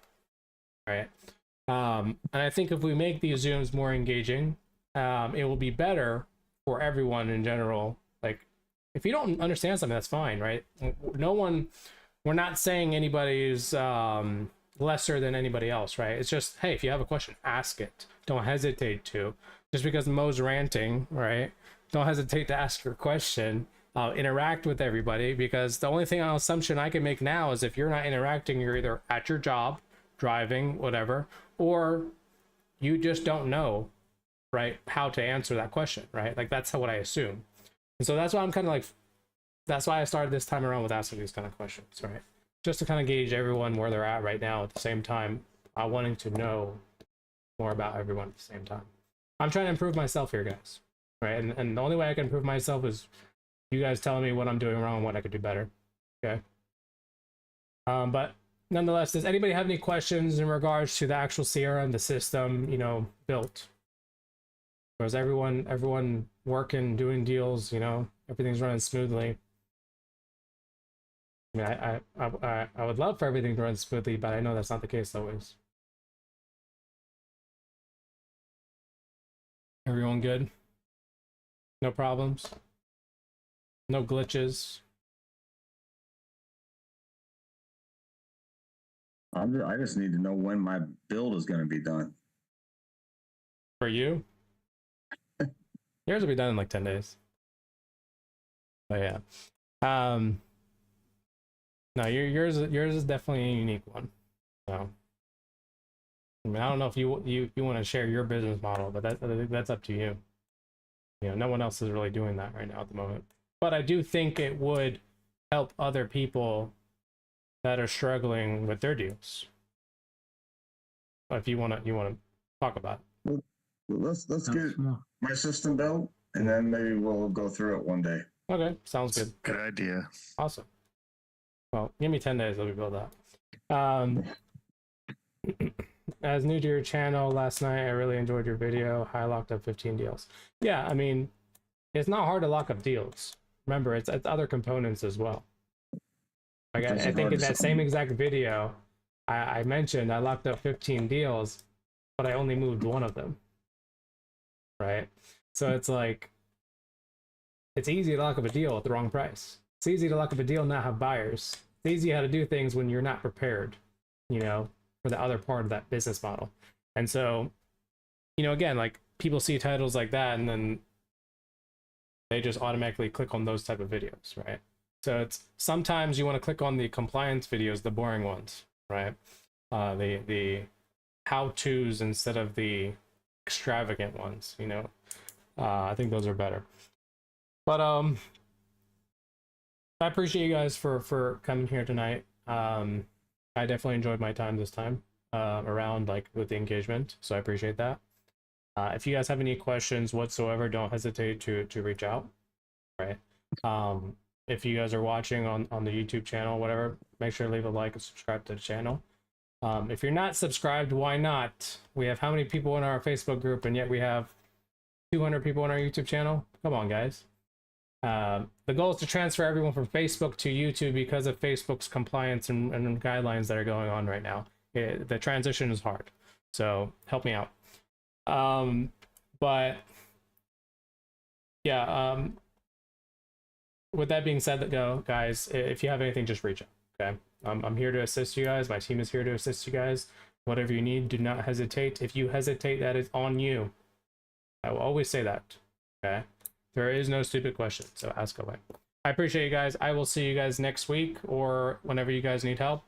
right? And I think if we make these Zooms more engaging, it will be better for everyone in general. Like, if you don't understand something, that's fine, right? We're not saying anybody's lesser than anybody else, right? It's just, hey, if you have a question, ask it. Don't hesitate to. Just because Mo's ranting, right? Don't hesitate to ask your question. Interact with everybody, because the only thing on assumption I can make now is if you're not interacting, you're either at your job, driving, whatever, or you just don't know, right, how to answer that question, right? Like, that's what I assume. And so that's why I'm kind of like, that's why I started this time around with asking these kind of questions, right? Just to kind of gauge everyone where they're at right now, at the same time, wanting to know more about everyone at the same time. I'm trying to improve myself here, guys, right? And the only way I can improve myself is you guys telling me what I'm doing wrong and what I could do better. Okay. But nonetheless, does anybody have any questions in regards to the actual CRM, the system, you know, BILT? Or is everyone working, doing deals, you know, everything's running smoothly? I mean, I would love for everything to run smoothly, but I know that's not the case always. Everyone good? No problems? No glitches? I just need to know when my build is going to be done. For you? Yours will be done in like 10 days. But yeah. No, yours is definitely a unique one. So I mean, I don't know if you want to share your business model, but that's up to you. You know, no one else is really doing that right now at the moment. But I do think it would help other people that are struggling with their deals. If you want to talk about it. Let's get my system built, and then maybe we'll go through it one day. Okay, sounds good. Good idea. Awesome. Well, give me 10 days, let me build that. As new to your channel, last night I really enjoyed your video. I locked up 15 deals. Yeah, I mean, it's not hard to lock up deals. Remember, it's other components as well. Like I think in that same exact video, I mentioned I locked up 15 deals, but I only moved one of them. Right? So it's like, it's easy to lock up a deal at the wrong price. It's easy to lock up a deal and not have buyers. It's easy how to do things when you're not prepared, you know, for the other part of that business model. And so, you know, again, like people see titles like that and then they just automatically click on those type of videos, right? So it's sometimes you want to click on the compliance videos, the boring ones, right? The how-tos instead of the extravagant ones, you know. I think those are better. But I appreciate you guys for coming here tonight. I definitely enjoyed my time this time around, like, with the engagement, so I appreciate that. If you guys have any questions whatsoever, don't hesitate to reach out, right? If you guys are watching on the YouTube channel, whatever, make sure to leave a like and subscribe to the channel. If you're not subscribed, why not? We have how many people in our Facebook group, and yet we have 200 people on our YouTube channel? Come on, guys. The goal is to transfer everyone from Facebook to YouTube because of Facebook's compliance and guidelines that are going on right now. The transition is hard, so help me out. But yeah, with that being said, guys, if you have anything, just reach out. Okay, I'm here to assist you guys. My team is here to assist you guys. Whatever you need, do not hesitate. If you hesitate, that is on you. I will always say that. Okay. There is no stupid question, so ask away. I appreciate you guys. I will see you guys next week or whenever you guys need help.